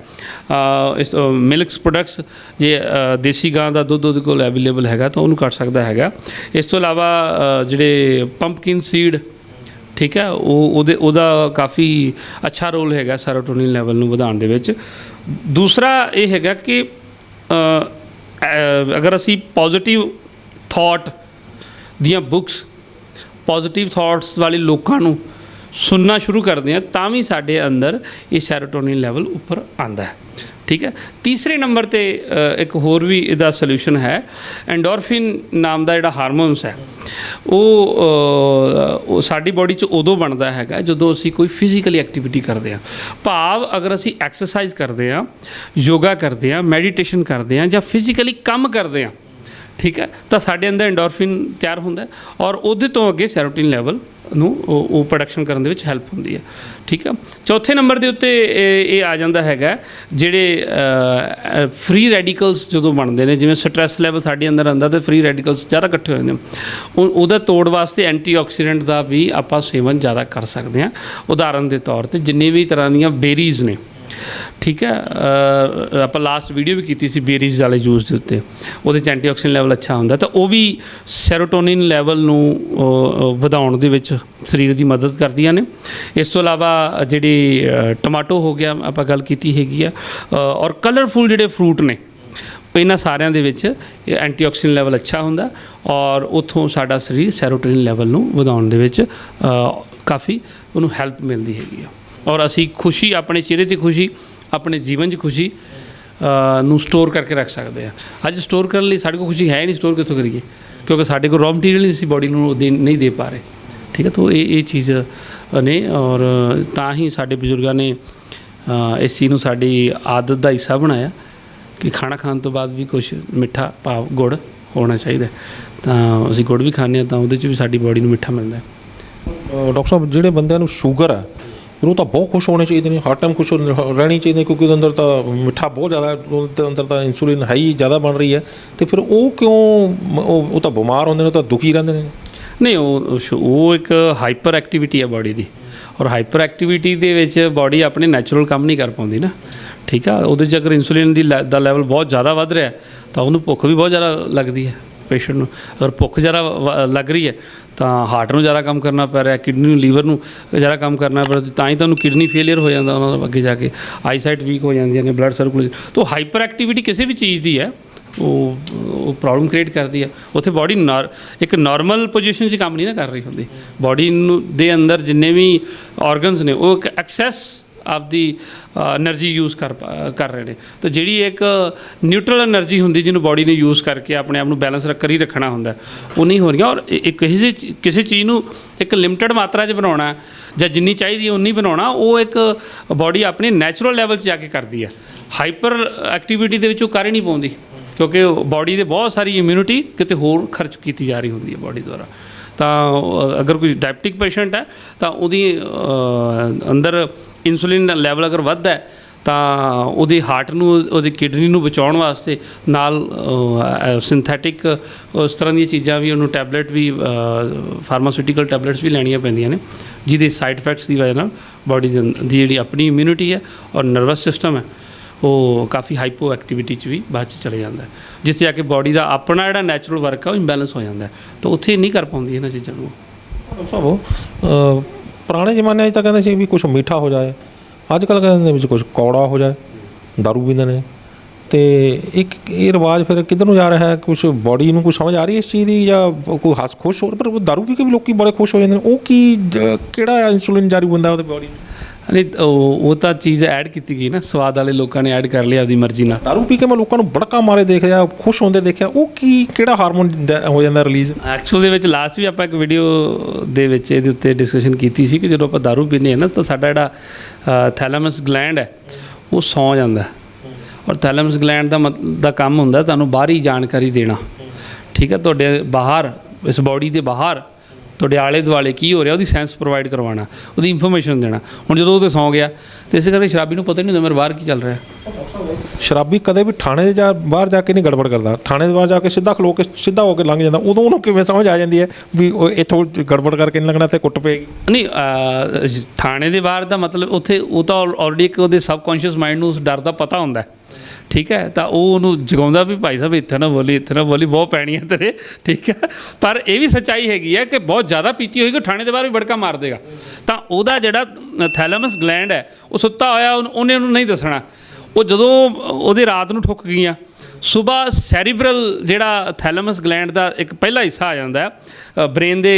ਇਸ ਮਿਲਕਸ ਪ੍ਰੋਡਕਟਸ, ਜੇ ਦੇਸੀ ਗਾਂ ਦਾ ਦੁੱਧ ਉਹਦੇ ਕੋਲ ਅਵੇਲੇਬਲ ਹੈਗਾ ਤਾਂ ਉਹਨੂੰ ਕਰ ਸਕਦਾ ਹੈਗਾ। ਇਸ ਤੋਂ ਇਲਾਵਾ ਜਿਹੜੇ ਪੰਪਕਿਨ ਸੀਡ, ਠੀਕ ਹੈ, ਉਹਦਾ ਕਾਫੀ ਅੱਛਾ ਰੋਲ ਹੈਗਾ ਸੈਰੋਟੋਨਿਨ ਲੈਵਲ ਨੂੰ ਵਧਾਉਣ ਦੇ ਵਿੱਚ। ਦੂਸਰਾ ਇਹ ਹੈਗਾ ਕਿ ਅਗਰ ਅਸੀਂ ਪੋਜ਼ੀਟਿਵ ਥਾਟ ਦੀਆਂ ਬੁੱਕਸ, ਪੋਜ਼ੀਟਿਵ ਥਾਟਸ ਵਾਲੇ ਲੋਕਾਂ ਨੂੰ ਸੁਣਨਾ ਸ਼ੁਰੂ ਕਰਦੇ ਹਾਂ ਤਾਂ ਵੀ ਸਾਡੇ ਅੰਦਰ ਇਹ ਸੈਰੋਟੋਨਿਨ ਲੈਵਲ ਉੱਪਰ ਆਉਂਦਾ ਹੈ। ਠੀਕ ਹੈ, ਤੀਸਰੇ ਨੰਬਰ 'ਤੇ ਇੱਕ ਹੋਰ ਵੀ ਇਹਦਾ ਸੋਲਿਊਸ਼ਨ ਹੈ। ਐਂਡੋਰਫਿਨ ਨਾਮ ਦਾ ਜਿਹੜਾ ਹਾਰਮੋਨਸ ਹੈ, ਉਹ ਸਾਡੀ ਬਾਡੀ 'ਚ ਉਦੋਂ ਬਣਦਾ ਹੈਗਾ ਜਦੋਂ ਅਸੀਂ ਕੋਈ ਫਿਜ਼ੀਕਲੀ ਐਕਟੀਵਿਟੀ ਕਰਦੇ ਹਾਂ। ਭਾਵ ਅਗਰ ਅਸੀਂ ਐਕਸਰਸਾਈਜ਼ ਕਰਦੇ ਹਾਂ, ਯੋਗਾ ਕਰਦੇ ਹਾਂ, ਮੈਡੀਟੇਸ਼ਨ ਕਰਦੇ ਹਾਂ ਜਾਂ ਫਿਜ਼ੀਕਲੀ ਕੰਮ ਕਰਦੇ ਹਾਂ, ਠੀਕ ਹੈ, ਤਾਂ ਸਾਡੇ ਅੰਦਰ ਐਂਡੋਰਫਿਨ ਤਿਆਰ ਹੁੰਦਾ ਔਰ ਉਹਦੇ ਤੋਂ ਅੱਗੇ ਸੈਰੋਟੋਨਿਨ ਲੈਵਲ ਨੂੰ ਉਹ ਪ੍ਰੋਡਕਸ਼ਨ ਕਰਨ ਦੇ ਵਿੱਚ ਹੈਲਪ ਹੁੰਦੀ ਹੈ। ਠੀਕ ਹੈ, ਚੌਥੇ ਨੰਬਰ ਦੇ ਉੱਤੇ ਇਹ ਆ ਜਾਂਦਾ ਹੈਗਾ ਜਿਹੜੇ ਫ੍ਰੀ ਰੈਡੀਕਲਸ ਜਦੋਂ ਬਣਦੇ ਨੇ, ਜਿਵੇਂ ਸਟ੍ਰੈਸ ਲੈਵਲ ਸਾਡੇ ਅੰਦਰ ਆਉਂਦਾ ਤਾਂ ਫ੍ਰੀ ਰੈਡੀਕਲਸ ਜ਼ਿਆਦਾ ਇਕੱਠੇ ਹੋ ਜਾਂਦੇ, ਉਹਦਾ ਤੋੜ ਵਾਸਤੇ ਐਂਟੀਆਕਸੀਡੈਂਟ ਦਾ ਵੀ ਆਪਾਂ ਸੇਵਨ ਜ਼ਿਆਦਾ ਕਰ ਸਕਦੇ ਹਾਂ। ਉਦਾਹਰਨ ਦੇ ਤੌਰ 'ਤੇ ਜਿੰਨੇ ਵੀ ਤਰ੍ਹਾਂ ਦੀਆਂ ਬੇਰੀਜ਼ ਨੇ, ਠੀਕ ਹੈ, ਆਪਾਂ ਲਾਸਟ ਵੀਡੀਓ ਵੀ ਕੀਤੀ ਸੀ ਬੇਰੀਜ਼ ਵਾਲੇ ਜੂਸ ਦੇ ਉੱਤੇ, ਉਹਦੇ 'ਚ ਐਂਟੀਆਕਸੀਡੈਂਟ ਲੈਵਲ ਅੱਛਾ ਹੁੰਦਾ, ਤਾਂ ਉਹ ਵੀ ਸੈਰੋਟੋਨਿਨ ਲੈਵਲ ਨੂੰ ਵਧਾਉਣ ਦੇ ਵਿੱਚ ਸਰੀਰ ਦੀ ਮਦਦ ਕਰਦੀਆਂ ਨੇ। ਇਸ ਤੋਂ ਇਲਾਵਾ ਜਿਹੜੀ ਟਮਾਟੋ ਹੋ ਗਿਆ, ਆਪਾਂ ਗੱਲ ਕੀਤੀ ਹੈਗੀ ਆ, ਔਰ ਕਲਰਫੁਲ ਜਿਹੜੇ ਫਰੂਟ ਨੇ, ਇਹਨਾਂ ਸਾਰਿਆਂ ਦੇ ਵਿੱਚ ਐਂਟੀਆਕਸੀਡੈਂਟ ਲੈਵਲ ਅੱਛਾ ਹੁੰਦਾ ਔਰ ਉੱਥੋਂ ਸਾਡਾ ਸਰੀਰ ਸੈਰੋਟੋਨਿਨ ਲੈਵਲ ਨੂੰ ਵਧਾਉਣ ਦੇ ਵਿੱਚ ਕਾਫੀ ਉਹਨੂੰ ਹੈਲਪ ਮਿਲਦੀ ਹੈਗੀ ਆ। ਔਰ ਅਸੀਂ ਖੁਸ਼ੀ, ਆਪਣੇ ਚਿਹਰੇ 'ਤੇ ਖੁਸ਼ੀ, ਆਪਣੇ ਜੀਵਨ 'ਚ ਖੁਸ਼ੀ ਨੂੰ ਸਟੋਰ ਕਰਕੇ ਰੱਖ ਸਕਦੇ ਹਾਂ। ਅੱਜ ਸਟੋਰ ਕਰਨ ਲਈ ਸਾਡੇ ਕੋਲ ਖੁਸ਼ੀ ਹੈ ਨਹੀਂ, ਸਟੋਰ ਕਿੱਥੋਂ ਕਰੀਏ, ਕਿਉਂਕਿ ਸਾਡੇ ਕੋਲ ਰॉ ਮਟੀਰੀਅਲ ਨਹੀਂ, ਅਸੀਂ ਬਾਡੀ ਨੂੰ ਨਹੀਂ ਦੇ ਪਾ ਰਹੇ। ਠੀਕ ਹੈ, ਤਾਂ ਇਹ ਚੀਜ਼ ਨੇ, ਔਰ ਤਾਂ ਹੀ ਸਾਡੇ ਬਜ਼ੁਰਗਾਂ ਨੇ ਇਸ ਚੀਜ਼ ਨੂੰ ਸਾਡੀ ਆਦਤ ਦਾ ਹਿੱਸਾ ਬਣਾਇਆ ਕਿ ਖਾਣਾ ਖਾਣ ਤੋਂ ਬਾਅਦ ਵੀ ਕੁਛ ਮਿੱਠਾ, ਭਾਵ ਗੁੜ ਹੋਣਾ ਚਾਹੀਦਾ। ਤਾਂ ਅਸੀਂ ਗੁੜ ਵੀ ਖਾਂਦੇ ਹਾਂ ਤਾਂ ਉਹਦੇ 'ਚ ਵੀ ਸਾਡੀ ਬਾਡੀ ਨੂੰ ਮਿੱਠਾ ਮਿਲਦਾ। ਡਾਕਟਰ ਸਾਹਿਬ, ਜਿਹੜੇ ਬੰਦਿਆਂ ਨੂੰ ਸ਼ੂਗਰ ਹੈ ਉਹ ਤਾਂ ਬਹੁਤ ਖੁਸ਼ ਹੋਣੇ ਚਾਹੀਦੇ ਨੇ, ਹਰ ਟਾਈਮ ਖੁਸ਼ ਰਹਿਣੀ ਚਾਹੀਦੀ, ਕਿਉਂਕਿ ਉਹਦੇ ਅੰਦਰ ਤਾਂ ਮਿੱਠਾ ਬਹੁਤ ਜ਼ਿਆਦਾ, ਉਹਦੇ ਅੰਦਰ ਤਾਂ ਇਨਸੂਲਿਨ ਹੈ ਹੀ ਜ਼ਿਆਦਾ ਬਣ ਰਹੀ ਹੈ, ਅਤੇ ਫਿਰ ਉਹ ਕਿਉਂ, ਉਹ ਤਾਂ ਬਿਮਾਰ ਹੁੰਦੇ ਨੇ, ਤਾਂ ਦੁਖੀ ਰਹਿੰਦੇ ਨੇ? ਨਹੀਂ, ਉਹ ਇੱਕ ਹਾਈਪਰ ਐਕਟੀਵਿਟੀ ਹੈ ਬਾਡੀ ਦੀ, ਔਰ ਹਾਈਪਰ ਐਕਟੀਵਿਟੀ ਦੇ ਵਿੱਚ ਬਾਡੀ ਆਪਣੇ ਨੈਚੁਰਲ ਕੰਮ ਨਹੀਂ ਕਰ ਪਾਉਂਦੀ ਨਾ। ਠੀਕ ਆ, ਉਹਦੇ 'ਚ ਅਗਰ ਇਨਸੂਲਿਨ ਦਾ ਲੈਵਲ ਬਹੁਤ ਜ਼ਿਆਦਾ ਵੱਧ ਰਿਹਾ ਤਾਂ ਉਹਨੂੰ ਭੁੱਖ ਵੀ ਬਹੁਤ ਜ਼ਿਆਦਾ ਲੱਗਦੀ ਹੈ ਪੇਸ਼ੈਂਟ ਨੂੰ। ਅਗਰ ਭੁੱਖ ਜ਼ਿਆਦਾ ਲੱਗ ਰਹੀ ਹੈ ਤਾਂ ਹਾਰਟ ਨੂੰ ਜ਼ਿਆਦਾ ਕੰਮ ਕਰਨਾ ਪੈ ਰਿਹਾ, ਕਿਡਨੀ ਨੂੰ, ਲੀਵਰ ਨੂੰ ਜ਼ਿਆਦਾ ਕੰਮ ਕਰਨਾ ਪੈ ਰਿਹਾ, ਤਾਂ ਹੀ ਤੁਹਾਨੂੰ ਕਿਡਨੀ ਫੇਲੀਅਰ ਹੋ ਜਾਂਦਾ ਉਹਨਾਂ ਦਾ, ਅੱਗੇ ਜਾ ਕੇ ਆਈਸਾਈਟ ਵੀਕ ਹੋ ਜਾਂਦੀਆਂ ਨੇ, ਬਲੱਡ ਸਰਕੂਲੇਸ਼ਨ। ਤਾਂ ਹਾਈਪਰ ਐਕਟੀਵਿਟੀ ਕਿਸੇ ਵੀ ਚੀਜ਼ ਦੀ ਹੈ, ਉਹ ਪ੍ਰੋਬਲਮ ਕ੍ਰੀਏਟ ਕਰਦੀ ਹੈ। ਉੱਥੇ ਬਾਡੀ ਇੱਕ ਨਾਰਮਲ ਪੋਜੀਸ਼ਨ 'ਚ ਕੰਮ ਨਹੀਂ ਨਾ ਕਰ ਰਹੀ ਹੁੰਦੀ। ਬਾਡੀ ਨੂੰ ਦੇ ਅੰਦਰ ਜਿੰਨੇ ਵੀ ਔਰਗਨਸ ਨੇ ਉਹ ਇੱਕ ਐਕਸੈਸ ਆਪਦੀ એનર્ਜੀ ਯੂਜ਼ ਕਰ ਰਹੇ ਨੇ। ਤਾਂ ਜਿਹੜੀ ਇੱਕ ਨਿਊਟਰਲ એનર્ਜੀ ਹੁੰਦੀ ਜਿਹਨੂੰ ਬਾਡੀ ਨੇ ਯੂਜ਼ ਕਰਕੇ ਆਪਣੇ ਆਪ ਨੂੰ ਬੈਲੈਂਸ ਕਰੀ ਰੱਖਣਾ ਹੁੰਦਾ, ਉਹ ਨਹੀਂ ਹੋ ਰਹੀਆਂ। ਔਰ ਕਿਸੇ ਚੀਜ਼ ਨੂੰ ਇੱਕ ਲਿਮਟਿਡ ਮਾਤਰਾ 'ਚ ਬਣਾਉਣਾ ਜਾਂ ਜਿੰਨੀ ਚਾਹੀਦੀ ਹੈ ਉਨੀ ਬਣਾਉਣਾ, ਉਹ ਇੱਕ ਬਾਡੀ ਆਪਣੇ ਨੈਚੁਰਲ ਲੈਵਲ 'ਚ ਜਾ ਕੇ ਕਰਦੀ ਹੈ। ਹਾਈਪਰ ਐਕਟੀਵਿਟੀ ਦੇ ਵਿੱਚ ਉਹ ਕਰ ਹੀ ਨਹੀਂ ਪਾਉਂਦੀ, ਕਿਉਂਕਿ ਬਾਡੀ ਦੇ ਬਹੁਤ ਸਾਰੀ ਇਮਿਊਨਿਟੀ ਕਿਤੇ ਹੋਰ ਖਰਚ ਕੀਤੀ ਜਾ ਰਹੀ ਹੁੰਦੀ ਹੈ ਬਾਡੀ ਦੁਆਰਾ। ਤਾਂ ਅਗਰ ਕੋਈ ਡਾਇਬਟਿਕ ਪੇਸ਼ੈਂਟ ਹੈ ਤਾਂ ਉਹਦੀ ਅੰਦਰ ਇਨਸੂਲਿਨ ਲੈਵਲ ਅਗਰ ਵੱਧਦਾ ਹੈ ਤਾਂ ਉਹਦੀ ਹਾਰਟ ਨੂੰ, ਉਹਦੀ ਕਿਡਨੀ ਨੂੰ ਬਚਾਉਣ ਵਾਸਤੇ ਨਾਲ ਸਿੰਥੈਟਿਕ ਉਸ ਤਰ੍ਹਾਂ ਦੀਆਂ ਚੀਜ਼ਾਂ ਵੀ, ਉਹਨੂੰ ਟੈਬਲੇਟ ਵੀ, ਫਾਰਮਾਸਿਊਟੀਕਲ ਟੈਬਲੇਟਸ ਵੀ ਲੈਣੀਆਂ ਪੈਂਦੀਆਂ ਨੇ, ਜਿਹਦੇ ਸਾਈਡ ਇਫੈਕਟਸ ਦੀ ਵਜ੍ਹਾ ਨਾਲ ਬਾਡੀ ਦੀ ਜਿਹੜੀ ਆਪਣੀ ਇਮਿਊਨਿਟੀ ਹੈ ਔਰ ਨਰਵਸ ਸਿਸਟਮ ਹੈ ਉਹ ਕਾਫੀ ਹਾਈਪੋ ਐਕਟੀਵਿਟੀ 'ਚ ਵੀ ਬਾਅਦ 'ਚ ਚਲੇ ਜਾਂਦਾ, ਜਿੱਥੇ ਜਾ ਕੇ ਬਾਡੀ ਦਾ ਆਪਣਾ ਜਿਹੜਾ ਨੈਚੁਰਲ ਵਰਕ ਆ ਉਹ ਇੰਬੈਲੈਂਸ ਹੋ ਜਾਂਦਾ। ਤਾਂ ਉੱਥੇ ਨਹੀਂ ਕਰ ਪਾਉਂਦੀ ਇਹਨਾਂ ਚੀਜ਼ਾਂ ਨੂੰ। ਸਾਹਿਬ, ਪੁਰਾਣੇ ਜ਼ਮਾਨੇ 'ਚ ਤਾਂ ਕਹਿੰਦੇ ਸੀ ਵੀ ਕੁਛ ਮਿੱਠਾ ਹੋ ਜਾਏ, ਅੱਜ ਕੱਲ੍ਹ ਕਹਿੰਦੇ ਵਿੱਚ ਕੁਛ ਕੌੜਾ ਹੋ ਜਾਏ, ਦਾਰੂ ਪੀਂਦੇ ਨੇ, ਤੇ ਇੱਕ ਇਹ ਰਿਵਾਜ ਫਿਰ ਕਿੱਧਰ ਨੂੰ ਜਾ ਰਿਹਾ ਹੈ? ਕੁਝ ਬੋਡੀ ਨੂੰ ਕੋਈ ਸਮਝ ਆ ਰਹੀ ਹੈ ਇਸ ਚੀਜ਼ ਦੀ, ਜਾਂ ਕੋਈ ਹੱਸ ਖੁਸ਼ ਹੋ, ਪਰ ਦਾਰੂ ਪੀ ਕੇ ਵੀ ਲੋਕੀ ਬੜੇ ਖੁਸ਼ ਹੋ ਜਾਂਦੇ ਨੇ, ਉਹ ਕੀ ਕਿਹੜਾ ਇਨਸੂਲਿਨ ਜਾਰੀ ਹੁੰਦਾ ਉਹਦੇ ਬੋਡੀ ਨੂੰ? ਨਹੀਂ ਉਹ ਤਾਂ ਚੀਜ਼ ਐਡ ਕੀਤੀ ਗਈ ਨਾ, ਸਵਾਦ ਵਾਲੇ ਲੋਕਾਂ ਨੇ ਐਡ ਕਰ ਲਿਆ ਆਪਦੀ ਮਰਜ਼ੀ ਨਾਲ। ਦਾਰੂ ਪੀ ਕੇ ਮੈਂ ਲੋਕਾਂ ਨੂੰ ਬੜਕਾ ਮਾਰੇ ਦੇਖਿਆ, ਖੁਸ਼ ਹੁੰਦੇ ਦੇਖਿਆ, ਉਹ ਕਿਹੜਾ ਹਾਰਮੋਨ ਹੋ ਜਾਂਦਾ ਰਿਲੀਜ਼? ਐਕਚੁਅਲ ਦੇ ਵਿੱਚ ਲਾਸਟ ਵੀ ਆਪਾਂ ਇੱਕ ਵੀਡੀਓ ਦੇ ਵਿੱਚ ਇਹਦੇ ਉੱਤੇ ਡਿਸਕਸ਼ਨ ਕੀਤੀ ਸੀ ਕਿ ਜਦੋਂ ਆਪਾਂ ਦਾਰੂ ਪੀਂਦੇ ਹਾਂ ਨਾ ਤਾਂ ਸਾਡਾ ਜਿਹੜਾ ਥੈਲੇਮਸ ਗਲੈਂਡ ਹੈ ਉਹ ਸੌਂ ਜਾਂਦਾ, ਔਰ ਥੈਲੇਮਸ ਗਲੈਂਡ ਦਾ ਕੰਮ ਹੁੰਦਾ ਤੁਹਾਨੂੰ ਬਾਹਰੀ ਜਾਣਕਾਰੀ ਦੇਣਾ, ਠੀਕ ਹੈ, ਤੁਹਾਡੇ ਬਾਹਰ ਇਸ ਬੋਡੀ ਦੇ ਬਾਹਰ ਤੁਹਾਡੇ ਆਲੇ ਦੁਆਲੇ ਕੀ ਹੋ ਰਿਹਾ ਉਹਦੀ ਸੈਂਸ ਪ੍ਰੋਵਾਈਡ ਕਰਵਾਉਣਾ, ਉਹਦੀ ਇਨਫੋਰਮੇਸ਼ਨ ਦੇਣਾ। ਹੁਣ ਜਦੋਂ ਉਹ 'ਤੇ ਸੌਂ ਗਿਆ ਅਤੇ ਇਸੇ ਕਰਕੇ ਸ਼ਰਾਬੀ ਨੂੰ ਪਤਾ ਹੀ ਨਹੀਂ ਹੁੰਦਾ ਮੇਰੇ ਬਾਹਰ ਕੀ ਚੱਲ ਰਿਹਾ। ਸ਼ਰਾਬੀ ਕਦੇ ਵੀ ਥਾਣੇ ਦੇ ਬਾਹਰ ਜਾ ਕੇ ਨਹੀਂ ਗੜਬੜ ਕਰਦਾ, ਥਾਣੇ ਦੇ ਬਾਹਰ ਜਾ ਕੇ ਸਿੱਧਾ ਖਲੋ ਕੇ ਸਿੱਧਾ ਹੋ ਕੇ ਲੰਘ ਜਾਂਦਾ, ਉਦੋਂ ਉਹਨੂੰ ਕਿਵੇਂ ਸਮਝ ਆ ਜਾਂਦੀ ਹੈ ਵੀ ਉਹ ਇੱਥੋਂ ਗੜਬੜ ਕਰਕੇ ਨਹੀਂ ਲੰਘਣਾ ਤੇ ਕੁੱਟ ਪਏਗੀ? ਨਹੀਂ ਥਾਣੇ ਦੇ ਬਾਹਰ ਦਾ ਮਤਲਬ ਉੱਥੇ ਉਹ ਤਾਂ ਆਲਰੇਡੀ ਇੱਕ ਉਹਦੇ ਸਬਕੌਂਸ਼ੀਅਸ ਮਾਈਂਡ ਨੂੰ ਉਸ ਡਰ ਦਾ ਪਤਾ ਹੁੰਦਾ, ਠੀਕ ਹੈ, ਤਾਂ ਉਹ ਉਹਨੂੰ ਜਗਾਉਂਦਾ ਵੀ ਭਾਈ ਸਾਹਿਬ ਇੱਥੇ ਨਾ ਬੋਲੀ, ਇੱਥੇ ਨਾ ਬੋਲੀ, ਬਹੁਤ ਪੈਣੀ ਹੈ ਤੇਰੇ, ਠੀਕ ਹੈ। ਪਰ ਇਹ ਵੀ ਸੱਚਾਈ ਹੈਗੀ ਹੈ ਕਿ ਬਹੁਤ ਜ਼ਿਆਦਾ ਪੀਤੀ ਹੋਏਗੀ ਥਾਣੇ ਦੇ ਬਾਹਰ ਵੀ ਬੜਕਾ ਮਾਰ ਦੇਗਾ, ਤਾਂ ਉਹਦਾ ਜਿਹੜਾ ਥੈਲੇਮਸ ਗਲੈਂਡ ਹੈ ਉਹ ਸੁੱਤਾ ਹੋਇਆ, ਉਹਨੇ ਉਹਨੂੰ ਨਹੀਂ ਦੱਸਣਾ। ਉਹ ਜਦੋਂ ਉਹਦੇ ਰਾਤ ਨੂੰ ਠੁੱਕ ਗਈਆਂ, ਸੁਬਾਹ ਸੈਰੀਬਰਲ ਜਿਹੜਾ ਥੈਲੇਮਸ ਗਲੈਂਡ ਦਾ ਇੱਕ ਪਹਿਲਾ ਹਿੱਸਾ ਆ ਜਾਂਦਾ ਹੈ ਬ੍ਰੇਨ ਦੇ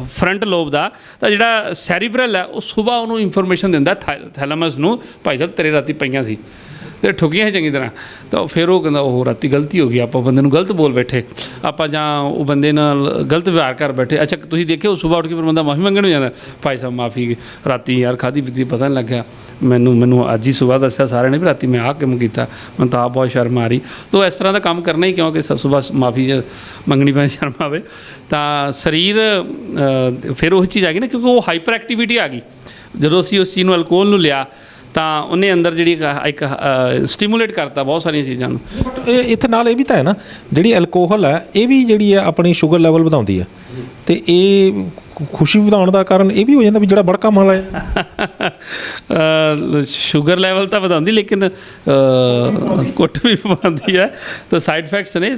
ਫਰੰਟ ਲੋਬ ਦਾ, ਤਾਂ ਜਿਹੜਾ ਸੈਰੀਬਰਲ ਹੈ ਉਹ ਸੁਬਾਹ ਉਹਨੂੰ ਇਨਫੋਰਮੇਸ਼ਨ ਦਿੰਦਾ ਥੈਲੇਮਸ ਨੂੰ, ਭਾਈ ਸਾਹਿਬ ਤੇਰੇ ਰਾਤੀ ਪਈਆਂ ਸੀ ਤੇ ਠੁਕੀਆਂ ਚੰਗੀ ਤਰ੍ਹਾਂ। ਤਾਂ ਫਿਰ ਉਹ ਕਹਿੰਦਾ ਉਹ ਰਾਤੀ ਗਲਤੀ ਹੋ ਗਈ, ਆਪਾਂ ਬੰਦੇ ਨੂੰ ਗਲਤ ਬੋਲ ਬੈਠੇ, ਆਪਾਂ ਜਾਂ ਉਹ ਬੰਦੇ ਨਾਲ ਗਲਤ ਵਿਵਹਾਰ ਕਰ ਬੈਠੇ। ਅੱਛਾ ਤੁਸੀਂ ਦੇਖਿਓ ਸੁਬਾਹ ਉੱਠ ਕੇ ਫਿਰ ਬੰਦਾ ਮਾਫੀ ਮੰਗਣ ਨੂੰ ਜਾਂਦਾ, ਭਾਈ ਸਾਹਿਬ ਮਾਫੀ, ਰਾਤੀ ਯਾਰ ਖਾਧੀ ਪੀਤੀ ਪਤਾ ਨਹੀਂ ਲੱਗਿਆ, ਮੈਨੂੰ ਅੱਜ ਹੀ ਸੁਬਾਹ ਦੱਸਿਆ ਸਾਰਿਆਂ ਨੇ ਵੀ ਰਾਤੀ ਮੈਂ ਆਹ ਕੰਮ ਕੀਤਾ, ਮੈਨੂੰ ਤਾਂ ਆਪ ਬਹੁਤ ਸ਼ਰਮ ਆ ਰਹੀ। ਤਾਂ ਇਸ ਤਰ੍ਹਾਂ ਦਾ ਕੰਮ ਕਰਨਾ ਹੀ ਕਿਉਂਕਿ ਸੁਬਾਹ ਮਾਫੀ ਮੰਗਣੀ ਪੈਣੀ, ਸ਼ਰਮ ਆਵੇ ਤਾਂ ਸਰੀਰ ਫਿਰ ਉਹ ਚੀਜ਼ ਆ ਗਈ ਨਾ, ਕਿਉਂਕਿ ਉਹ ਹਾਈਪਰ ਐਕਟੀਵਿਟੀ ਆ ਗਈ। ਜਦੋਂ ਅਸੀਂ ਉਸ ਚੀਜ਼ ਨੂੰ ਅਲਕੋਹਲ ਨੂੰ ਲਿਆ ਤਾਂ ਉਹਨੇ ਅੰਦਰ ਜਿਹੜੀ ਇੱਕ ਸਟੀਮੂਲੇਟ ਕਰਤਾ ਬਹੁਤ ਸਾਰੀਆਂ ਚੀਜ਼ਾਂ ਨੂੰ। ਬਟ ਇਹ ਇੱਥੇ ਨਾਲ ਇਹ ਵੀ ਤਾਂ ਹੈ ਨਾ, ਜਿਹੜੀ ਅਲਕੋਹਲ ਹੈ ਇਹ ਵੀ ਜਿਹੜੀ ਹੈ ਆਪਣੀ ਸ਼ੂਗਰ ਲੈਵਲ ਵਧਾਉਂਦੀ ਹੈ, ਤੇ ਇਹ ਖੁਸ਼ੀ ਵਧਾਉਣ ਦਾ ਕਾਰਨ ਇਹ ਵੀ ਹੋ ਜਾਂਦਾ ਵੀ ਜਿਹੜਾ ਬੜਕਾ ਮਾਰ ਲਾਇਆ। ਸ਼ੂਗਰ ਲੈਵਲ ਤਾਂ ਵਧਾਉਂਦੀ ਲੇਕਿਨ ਕੁੱਟ ਵੀ ਪਾਉਂਦੀ ਹੈ, ਤਾਂ ਸਾਈਡ ਇਫੈਕਟਸ ਨੇ।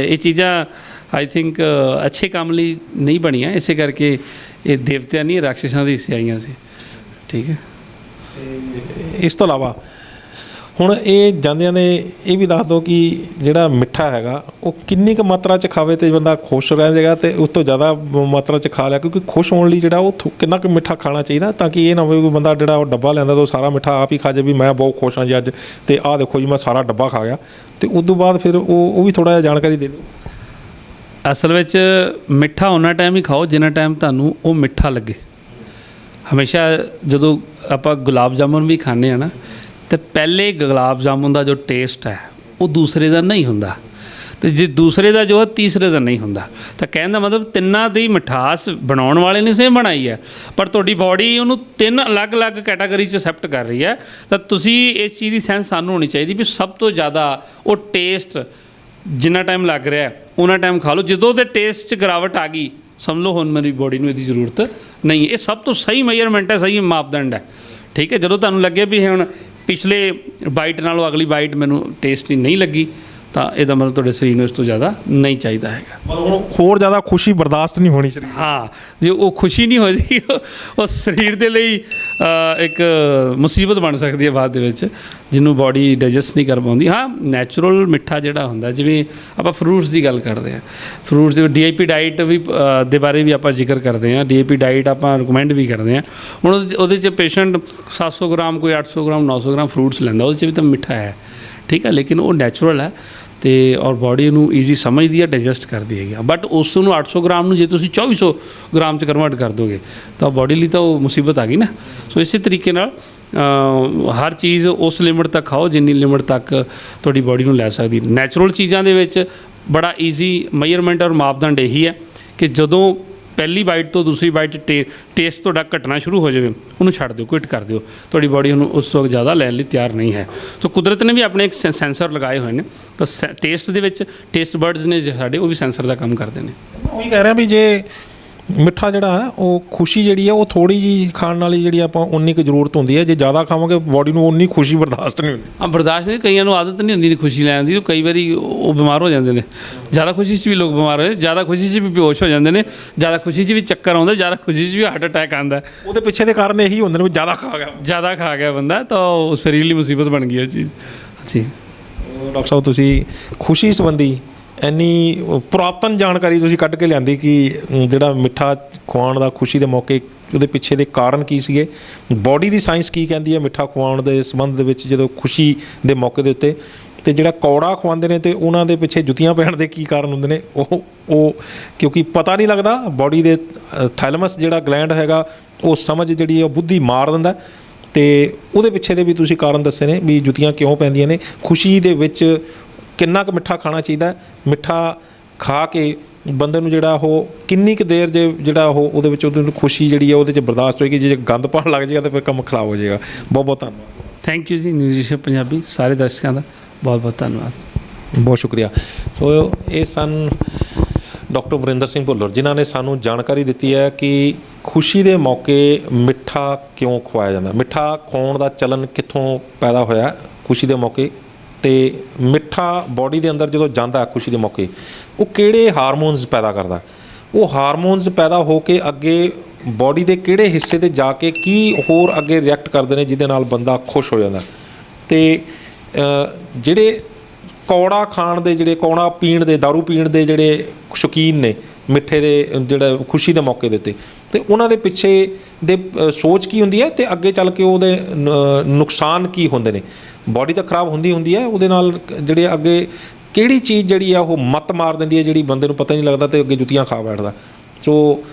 ਇਹ ਚੀਜ਼ਾਂ ਆਈ ਥਿੰਕ ਅੱਛੇ ਕੰਮ ਲਈ ਨਹੀਂ ਬਣੀਆਂ, ਇਸੇ ਕਰਕੇ ਇਹ ਦੇਵਤਿਆਂ ਨਹੀਂ ਰਾਖਸ਼ਾਂ ਦੀ ਹਿੱਸੇ ਆਈਆਂ ਸੀ, ਠੀਕ ਹੈ। ਇਸ ਤੋਂ ਇਲਾਵਾ ਹੁਣ ਇਹ ਜਾਂਦਿਆਂ ਨੇ ਇਹ ਵੀ ਦੱਸ ਦਿਓ ਕਿ ਜਿਹੜਾ ਮਿੱਠਾ ਹੈਗਾ ਉਹ ਕਿੰਨੀ ਕੁ ਮਾਤਰਾ 'ਚ ਖਾਵੇ ਤੇ ਬੰਦਾ ਖੁਸ਼ ਰਹਿ ਜਾਏਗਾ, ਤੇ ਉਸ ਤੋਂ ਜ਼ਿਆਦਾ ਮਾਤਰਾ 'ਚ ਖਾ ਲਿਆ, ਕਿਉਂਕਿ ਖੁਸ਼ ਹੋਣ ਲਈ ਜਿਹੜਾ ਉਹ ਕਿੰਨਾ ਕੁ ਮਿੱਠਾ ਖਾਣਾ ਚਾਹੀਦਾ, ਤਾਂ ਕਿ ਇਹ ਨਾ ਹੋਵੇ ਕੋਈ ਬੰਦਾ ਜਿਹੜਾ ਉਹ ਡੱਬਾ ਲੈਂਦਾ ਤਾਂ ਉਹ ਸਾਰਾ ਮਿੱਠਾ ਆਪ ਹੀ ਖਾ ਜਾਵੇ ਵੀ ਮੈਂ ਬਹੁਤ ਖੁਸ਼ ਹਾਂ ਜੀ ਅੱਜ, ਤੇ ਆਹ ਦੇਖੋ ਜੀ ਮੈਂ ਸਾਰਾ ਡੱਬਾ ਖਾ ਗਿਆ, ਤੇ ਉਸ ਤੋਂ ਬਾਅਦ ਫਿਰ ਉਹ ਵੀ ਥੋੜ੍ਹਾ ਜਿਹਾ ਜਾਣਕਾਰੀ ਦੇ ਦਿਓ। ਅਸਲ ਵਿੱਚ ਮਿੱਠਾ ਉਨਾ ਟਾਈਮ ਹੀ ਖਾਓ ਜਿੰਨਾ ਟਾਈਮ ਤੁਹਾਨੂੰ ਉਹ ਮਿੱਠਾ ਲੱਗੇ। ਹਮੇਸ਼ਾ ਜਦੋਂ ਆਪਾਂ ਗੁਲਾਬ ਜਾਮੁਨ ਵੀ ਖਾਂਦੇ ਹਾਂ ਨਾ, ਤਾਂ ਪਹਿਲੇ ਗੁਲਾਬ ਜਾਮੁਨ ਦਾ ਜੋ ਟੇਸਟ ਹੈ ਉਹ ਦੂਸਰੇ ਦਾ ਨਹੀਂ ਹੁੰਦਾ, ਤੇ ਜੇ ਦੂਸਰੇ ਦਾ ਜੋ ਹੈ ਤੀਸਰੇ ਦਾ ਨਹੀਂ ਹੁੰਦਾ। ਤਾਂ ਕਹਿਣ ਦਾ ਮਤਲਬ ਤਿੰਨਾਂ ਦੀ ਮਿਠਾਸ ਬਣਾਉਣ ਵਾਲੇ ਨੇ ਸੇਮ ਬਣਾਈ ਹੈ, ਪਰ ਤੁਹਾਡੀ ਬਾਡੀ ਉਹਨੂੰ ਤਿੰਨ ਅਲੱਗ-ਅਲੱਗ ਕੈਟਾਗਰੀ 'ਚ ਅਸੈਪਟ ਕਰ ਰਹੀ ਹੈ। ਤਾਂ ਤੁਸੀਂ ਇਸ ਚੀਜ਼ ਦੀ ਸੈਂਸ ਸਾਨੂੰ ਹੋਣੀ ਚਾਹੀਦੀ ਵੀ ਸਭ ਤੋਂ ਜ਼ਿਆਦਾ ਉਹ ਟੇਸਟ ਜਿੰਨਾ ਟਾਈਮ ਲੱਗ ਰਿਹਾ ਉਹਨਾਂ ਟਾਈਮ ਖਾ ਲਓ। ਜਦੋਂ ਉਹਦੇ ਟੇਸਟ 'ਚ ਗਿਰਾਵਟ ਆ ਗਈ ਸਮਝ ਲਓ ਹੁਣ ਮੇਰੀ ਬੋਡੀ ਨੂੰ ਇਹਦੀ ਜ਼ਰੂਰਤ ਨਹੀਂ। ਇਹ ਸਭ ਤੋਂ ਸਹੀ ਮੈਜ਼ਰਮੈਂਟ ਹੈ, ਸਹੀ ਮਾਪਦੰਡ ਹੈ, ਠੀਕ ਹੈ। ਜਦੋਂ ਤੁਹਾਨੂੰ ਲੱਗੇ ਵੀ ਹੁਣ ਪਿਛਲੇ ਬਾਈਟ ਨਾਲੋਂ ਅਗਲੀ ਬਾਈਟ ਮੈਨੂੰ ਟੇਸਟੀ ਨਹੀਂ ਲੱਗੀ, ਤਾਂ ਇਹਦਾ ਮਤਲਬ ਤੁਹਾਡੇ ਸਰੀਰ ਨੂੰ ਇਸ ਤੋਂ ਜ਼ਿਆਦਾ ਨਹੀਂ ਚਾਹੀਦਾ ਹੈਗਾ। ਮਤਲਬ ਹੁਣ ਹੋਰ ਜ਼ਿਆਦਾ ਖੁਸ਼ੀ ਬਰਦਾਸ਼ਤ ਨਹੀਂ ਹੋਣੀ ਸਰੀਰ। ਹਾਂ, ਜੇ ਉਹ ਖੁਸ਼ੀ ਨਹੀਂ ਹੋਏਗੀ ਉਹ ਸਰੀਰ ਦੇ ਲਈ ਇੱਕ ਮੁਸੀਬਤ ਬਣ ਸਕਦੀ ਹੈ ਬਾਅਦ ਦੇ ਵਿੱਚ, ਜਿਹਨੂੰ ਬਾਡੀ ਡਾਈਜੈਸਟ ਨਹੀਂ ਕਰ ਪਾਉਂਦੀ। ਹਾਂ, ਨੈਚੁਰਲ ਮਿੱਠਾ ਜਿਹੜਾ ਹੁੰਦਾ, ਜਿਵੇਂ ਆਪਾਂ ਫਰੂਟਸ ਦੀ ਗੱਲ ਕਰਦੇ ਹਾਂ, ਫਰੂਟਸ ਦੇ DIP ਡਾਈਟ ਵੀ ਦੇ ਬਾਰੇ ਵੀ ਆਪਾਂ ਜ਼ਿਕਰ ਕਰਦੇ ਹਾਂ। DIP ਡਾਈਟ ਆਪਾਂ ਰਿਕਮੈਂਡ ਵੀ ਕਰਦੇ ਹਾਂ। ਹੁਣ ਉਹਦੇ 'ਚ ਪੇਸ਼ੈਂਟ 700 ਗ੍ਰਾਮ, ਕੋਈ 800 ਗ੍ਰਾਮ, 900 ਗ੍ਰਾਮ ਫਰੂਟਸ ਲੈਂਦਾ, ਉਹਦੇ 'ਚ ਵੀ ਤਾਂ ਮਿੱਠਾ ਹੈ, ਠੀਕ ਹੈ, ਲੇਕਿਨ ਉਹ ਨੈਚੁਰਲ ਹੈ ਤੇ ਔਰ ਬਾਡੀ ਨੂੰ ਈਜ਼ੀ ਸਮਝਦੀ ਹੈ, ਡਾਈਜੈਸਟ ਕਰਦੀ ਹੈਗੀ। ਬਟ ਉਸ ਨੂੰ 800 ਗ੍ਰਾਮ ਨੂੰ ਜੇ ਤੁਸੀਂ 2400 ਗ੍ਰਾਮ 'ਚ ਕਨਵਰਟ ਕਰ ਦੋਗੇ ਤਾਂ ਬਾਡੀ ਲਈ ਤਾਂ ਉਹ ਮੁਸੀਬਤ ਆ ਗਈ ਨਾ। ਸੋ ਇਸੇ ਤਰੀਕੇ ਨਾਲ ਹਰ ਚੀਜ਼ ਉਸ ਲਿਮਿਟ ਤੱਕ ਖਾਓ ਜਿੰਨੀ ਲਿਮਿਟ ਤੱਕ ਤੁਹਾਡੀ ਬਾਡੀ ਨੂੰ ਲੈ ਸਕਦੀ। ਨੈਚੁਰਲ ਚੀਜ਼ਾਂ ਦੇ ਵਿੱਚ ਬੜਾ ਈਜ਼ੀ ਮੈਜ਼ਰਮੈਂਟ ਔਰ ਮਾਪਦੰਡ ਇਹੀ ਹੈ ਕਿ ਜਦੋਂ ਪਹਿਲੀ ਬਾਈਟ ਤੋਂ ਦੂਸਰੀ ਬਾਈਟ ਟੇਸਟ ਤੁਹਾਡਾ ਘਟਣਾ ਸ਼ੁਰੂ ਹੋ ਜਾਵੇ, ਉਹਨੂੰ ਛੱਡ ਦਿਓ, ਕੁਇਟ ਕਰ ਦਿਓ। ਤੁਹਾਡੀ ਬਾਡੀ ਉਹਨੂੰ ਉਸ ਤੋਂ ਜ਼ਿਆਦਾ ਲੈਣ ਲਈ ਤਿਆਰ ਨਹੀਂ ਹੈ। ਤਾਂ ਕੁਦਰਤ ਨੇ ਵੀ ਆਪਣੇ ਇੱਕ ਸੈਂਸਰ ਲਗਾਏ ਹੋਏ ਨੇ, ਤਾਂ ਟੇਸਟ ਦੇ ਵਿੱਚ ਟੇਸਟ ਬਰਡਸ ਨੇ ਸਾਡੇ, ਉਹ ਵੀ ਸੈਂਸਰ ਦਾ ਕੰਮ ਕਰਦੇ ਨੇ। ਉਹੀ ਕਹਿ ਰਿਹਾ ਵੀ ਜੇ ਮਿੱਠਾ ਜਿਹੜਾ ਹੈ ਉਹ ਖੁਸ਼ੀ ਜਿਹੜੀ ਹੈ ਉਹ ਥੋੜ੍ਹੀ ਜਿਹੀ ਖਾਣ ਵਾਲੀ ਜਿਹੜੀ ਆਪਾਂ ਉਨੀ ਕੁ ਜ਼ਰੂਰਤ ਹੁੰਦੀ ਹੈ, ਜੇ ਜ਼ਿਆਦਾ ਖਾਵਾਂਗੇ ਬਾਡੀ ਨੂੰ ਉਨੀ ਖੁਸ਼ੀ ਬਰਦਾਸ਼ਤ ਨਹੀਂ ਹੁੰਦੀ। ਹਾਂ, ਬਰਦਾਸ਼ਤ ਨਹੀਂ, ਕਈਆਂ ਨੂੰ ਆਦਤ ਨਹੀਂ ਹੁੰਦੀ ਖੁਸ਼ੀ ਲੈਣ ਦੀ, ਕਈ ਵਾਰੀ ਉਹ ਬਿਮਾਰ ਹੋ ਜਾਂਦੇ ਨੇ। ਜ਼ਿਆਦਾ ਖੁਸ਼ੀ 'ਚ ਵੀ ਲੋਕ ਬਿਮਾਰ ਹੋਏ, ਜ਼ਿਆਦਾ ਖੁਸ਼ੀ 'ਚ ਵੀ ਬੇਹੋਸ਼ ਹੋ ਜਾਂਦੇ ਨੇ, ਜ਼ਿਆਦਾ ਖੁਸ਼ੀ 'ਚ ਵੀ ਚੱਕਰ ਆਉਂਦਾ, ਜ਼ਿਆਦਾ ਖੁਸ਼ੀ 'ਚ ਵੀ ਹਾਰਟ ਅਟੈਕ ਆਉਂਦਾ। ਉਹਦੇ ਪਿੱਛੇ ਦੇ ਕਾਰਨ ਇਹੀ ਹੁੰਦੇ ਨੇ ਵੀ ਜ਼ਿਆਦਾ ਖਾ ਗਿਆ ਬੰਦਾ, ਤਾਂ ਉਹ ਸਰੀਰ ਲਈ ਮੁਸੀਬਤ ਬਣ ਗਈ ਉਹ ਚੀਜ਼। ਜੀ। ਔਰ ਡਾਕਟਰ ਸਾਹਿਬ ਤੁਸੀਂ ਖੁਸ਼ੀ ਸੰਬੰਧੀ ਇੰਨੀ ਪੁਰਾਤਨ ਜਾਣਕਾਰੀ ਤੁਸੀਂ ਕੱਢ ਕੇ ਲਿਆਂਦੀ ਕਿ ਜਿਹੜਾ ਮਿੱਠਾ ਖਵਾਉਣ ਦਾ ਖੁਸ਼ੀ ਦੇ ਮੌਕੇ ਉਹਦੇ ਪਿੱਛੇ ਦੇ ਕਾਰਨ ਕੀ ਸੀਗੇ, ਬਾਡੀ ਦੀ ਸਾਇੰਸ ਕੀ ਕਹਿੰਦੀ ਹੈ ਮਿੱਠਾ ਖਵਾਉਣ ਦੇ ਸੰਬੰਧ ਦੇ ਵਿੱਚ ਜਦੋਂ ਖੁਸ਼ੀ ਦੇ ਮੌਕੇ ਦੇ ਉੱਤੇ, ਤੇ ਜਿਹੜਾ ਕੌੜਾ ਖਵਾਉਂਦੇ ਨੇ ਤੇ ਉਹਨਾਂ ਦੇ ਪਿੱਛੇ ਜੁੱਤੀਆਂ ਪੈਣ ਦੇ ਕੀ ਕਾਰਨ ਹੁੰਦੇ ਨੇ, ਉਹ ਕਿਉਂਕਿ ਪਤਾ ਨਹੀਂ ਲੱਗਦਾ। ਬਾਡੀ ਦੇ ਥੈਲਮਸ ਜਿਹੜਾ ਗਲੈਂਡ ਹੈਗਾ ਉਹ ਸਮਝ ਜਿਹੜੀ ਉਹ ਬੁੱਧੀ ਮਾਰ ਦਿੰਦਾ, ਤੇ ਉਹਦੇ ਪਿੱਛੇ ਦੇ ਵੀ ਤੁਸੀਂ ਕਾਰਨ ਦੱਸੇ ਨੇ ਵੀ ਜੁੱਤੀਆਂ ਕਿਉਂ ਪੈਂਦੀਆਂ ਨੇ। ਖੁਸ਼ੀ ਦੇ ਵਿੱਚ ਕਿੰਨਾ ਕੁ ਮਿੱਠਾ ਖਾਣਾ ਚਾਹੀਦਾ, ਮਿੱਠਾ ਖਾ ਕੇ ਬੰਦੇ ਨੂੰ ਜਿਹੜਾ ਉਹ ਕਿੰਨੀ ਕੁ ਦੇਰ ਜੇ ਜਿਹੜਾ ਉਹਦੇ ਵਿੱਚ ਉਹਨੂੰ ਖੁਸ਼ੀ ਜਿਹੜੀ ਹੈ ਉਹਦੇ 'ਚ ਬਰਦਾਸ਼ਤ ਹੋਏਗੀ, ਜੇ ਗੰਦ ਪਾਉਣ ਲੱਗ ਜਾਏਗਾ ਤਾਂ ਫਿਰ ਕੰਮ ਖਰਾਬ ਹੋ ਜਾਏਗਾ। ਬਹੁਤ ਬਹੁਤ ਧੰਨਵਾਦ। ਥੈਂਕ ਯੂ ਜੀ, ਨਿਊਜ਼ੀਸ਼ਨ ਪੰਜਾਬੀ ਸਾਰੇ ਦਰਸ਼ਕਾਂ ਦਾ ਬਹੁਤ ਬਹੁਤ ਧੰਨਵਾਦ। ਬਹੁਤ ਸ਼ੁਕਰੀਆ। ਸੋ ਇਹ ਸਨ ਡਾਕਟਰ ਵਰਿੰਦਰ ਸਿੰਘ ਭੁੱਲਰ ਜਿਨ੍ਹਾਂ ਨੇ ਸਾਨੂੰ ਜਾਣਕਾਰੀ ਦਿੱਤੀ ਹੈ ਕਿ ਖੁਸ਼ੀ ਦੇ ਮੌਕੇ ਮਿੱਠਾ ਕਿਉਂ ਖਵਾਇਆ ਜਾਂਦਾ, ਮਿੱਠਾ ਖਵਾਉਣ ਦਾ ਚਲਨ ਕਿੱਥੋਂ ਪੈਦਾ ਹੋਇਆ ਖੁਸ਼ੀ ਦੇ ਮੌਕੇ, ਤੇ ਮਿੱਠਾ ਬਾਡੀ ਦੇ ਅੰਦਰ ਜਦੋਂ ਜਾਂਦਾ ਖੁਸ਼ੀ ਦੇ ਮੌਕੇ ਉਹ ਕਿਹੜੇ ਹਾਰਮੋਨਸ ਪੈਦਾ ਕਰਦਾ, ਉਹ ਹਾਰਮੋਨਸ ਪੈਦਾ ਹੋ ਕੇ ਅੱਗੇ ਬਾਡੀ ਦੇ ਕਿਹੜੇ ਹਿੱਸੇ 'ਤੇ ਜਾ ਕੇ ਕੀ ਹੋਰ ਅੱਗੇ ਰਿਐਕਟ ਕਰਦੇ ਨੇ ਜਿਹਦੇ ਨਾਲ ਬੰਦਾ ਖੁਸ਼ ਹੋ ਜਾਂਦਾ। ਤੇ ਜਿਹੜੇ ਕੌੜਾ ਖਾਣ ਦੇ, ਜਿਹੜੇ ਕੌੜਾ ਪੀਣ ਦੇ, ਦਾਰੂ ਪੀਣ ਦੇ ਜਿਹੜੇ ਸ਼ੌਕੀਨ ਨੇ ਮਿੱਠੇ ਦੇ ਜਿਹੜਾ ਖੁਸ਼ੀ ਦੇ ਮੌਕੇ ਦੇ ਉੱਤੇ, ਤੇ ਉਹਨਾਂ ਦੇ ਪਿੱਛੇ ਦੇ ਸੋਚ ਕੀ ਹੁੰਦੀ ਹੈ ਤੇ ਅੱਗੇ ਚੱਲ ਕੇ ਉਹਦੇ ਨੁਕਸਾਨ ਕੀ ਹੁੰਦੇ ਨੇ। ਬਾਡੀ ਤਾਂ ਖਰਾਬ ਹੁੰਦੀ ਹੈ, ਉਹਦੇ ਨਾਲ ਜਿਹੜੇ ਅੱਗੇ ਕਿਹੜੀ ਚੀਜ਼ ਜਿਹੜੀ ਆ ਉਹ ਮੱਤ ਮਾਰ ਦਿੰਦੀ ਹੈ ਜਿਹੜੀ ਬੰਦੇ ਨੂੰ ਪਤਾ ਨਹੀਂ ਲੱਗਦਾ ਤੇ ਅੱਗੇ ਜੁੱਤੀਆਂ ਖਾ ਬੈਠਦਾ। ਸੋ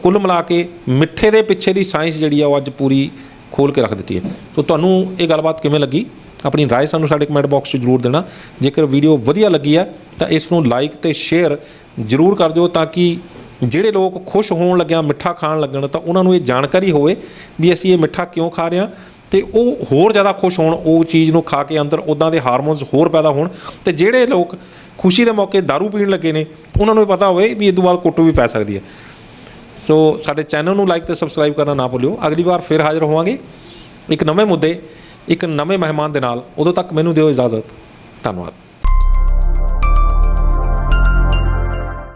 ਕੁੱਲ ਮਿਲਾ ਕੇ ਮਿੱਠੇ ਦੇ ਪਿੱਛੇ ਦੀ ਸਾਇੰਸ ਜਿਹੜੀ ਆ ਉਹ ਅੱਜ ਪੂਰੀ ਖੋਲ੍ਹ ਕੇ ਰੱਖ ਦਿੱਤੀ ਹੈ। ਸੋ ਤੁਹਾਨੂੰ ਇਹ ਗੱਲਬਾਤ ਕਿਵੇਂ ਲੱਗੀ, ਆਪਣੀ ਰਾਏ ਸਾਨੂੰ ਸਾਡੇ ਕਮੈਂਟ ਬਾਕਸ 'ਚ ਜ਼ਰੂਰ ਦੇਣਾ। ਜੇਕਰ ਵੀਡੀਓ ਵਧੀਆ ਲੱਗੀ ਹੈ ਤਾਂ ਇਸ ਨੂੰ ਲਾਈਕ ਤੇ ਸ਼ੇਅਰ ਜ਼ਰੂਰ ਕਰ ਦਿਓ ਤਾਂ ਕਿ ਜਿਹੜੇ ਲੋਕ ਖੁਸ਼ ਹੋਣ ਲੱਗਿਆ ਮਿੱਠਾ ਖਾਣ ਲੱਗਣ ਤਾਂ ਉਹਨਾਂ ਨੂੰ ਇਹ ਜਾਣਕਾਰੀ ਹੋਵੇ ਵੀ ਅਸੀਂ ਇਹ ਮਿੱਠਾ ਕਿਉਂ ਖਾ ਰਹੇ ਹਾਂ, ਤੇ ਉਹ ਹੋਰ ਜ਼ਿਆਦਾ ਖੁਸ਼ ਹੋਣ ਉਹ ਚੀਜ਼ ਨੂੰ ਖਾ ਕੇ, ਅੰਦਰ ਉੱਦਾਂ ਦੇ ਹਾਰਮੋਨਸ ਹੋਰ ਪੈਦਾ ਹੋਣ। ਤੇ ਜਿਹੜੇ ਲੋਕ ਖੁਸ਼ੀ ਦੇ ਮੌਕੇ ਦਾਰੂ ਪੀਣ ਲੱਗੇ ਨੇ ਉਹਨਾਂ ਨੂੰ ਇਹ ਪਤਾ ਹੋਵੇ ਵੀ ਇਸ ਤੋਂ ਬਾਅਦ ਕੁੱਟ ਵੀ ਪੈ ਸਕਦੀ ਹੈ। ਸੋ ਸਾਡੇ ਚੈਨਲ ਨੂੰ ਲਾਈਕ ਤੇ ਸਬਸਕ੍ਰਾਈਬ ਕਰਨਾ ਨਾ ਭੁੱਲਿਓ। ਅਗਲੀ ਵਾਰ ਫਿਰ ਹਾਜ਼ਰ ਹੋਵਾਂਗੇ ਇੱਕ ਨਵੇਂ ਮੁੱਦੇ, ਇੱਕ ਨਵੇਂ ਮਹਿਮਾਨ ਦੇ ਨਾਲ। ਉਦੋਂ ਤੱਕ ਮੈਨੂੰ ਦਿਓ ਇਜਾਜ਼ਤ। ਧੰਨਵਾਦ।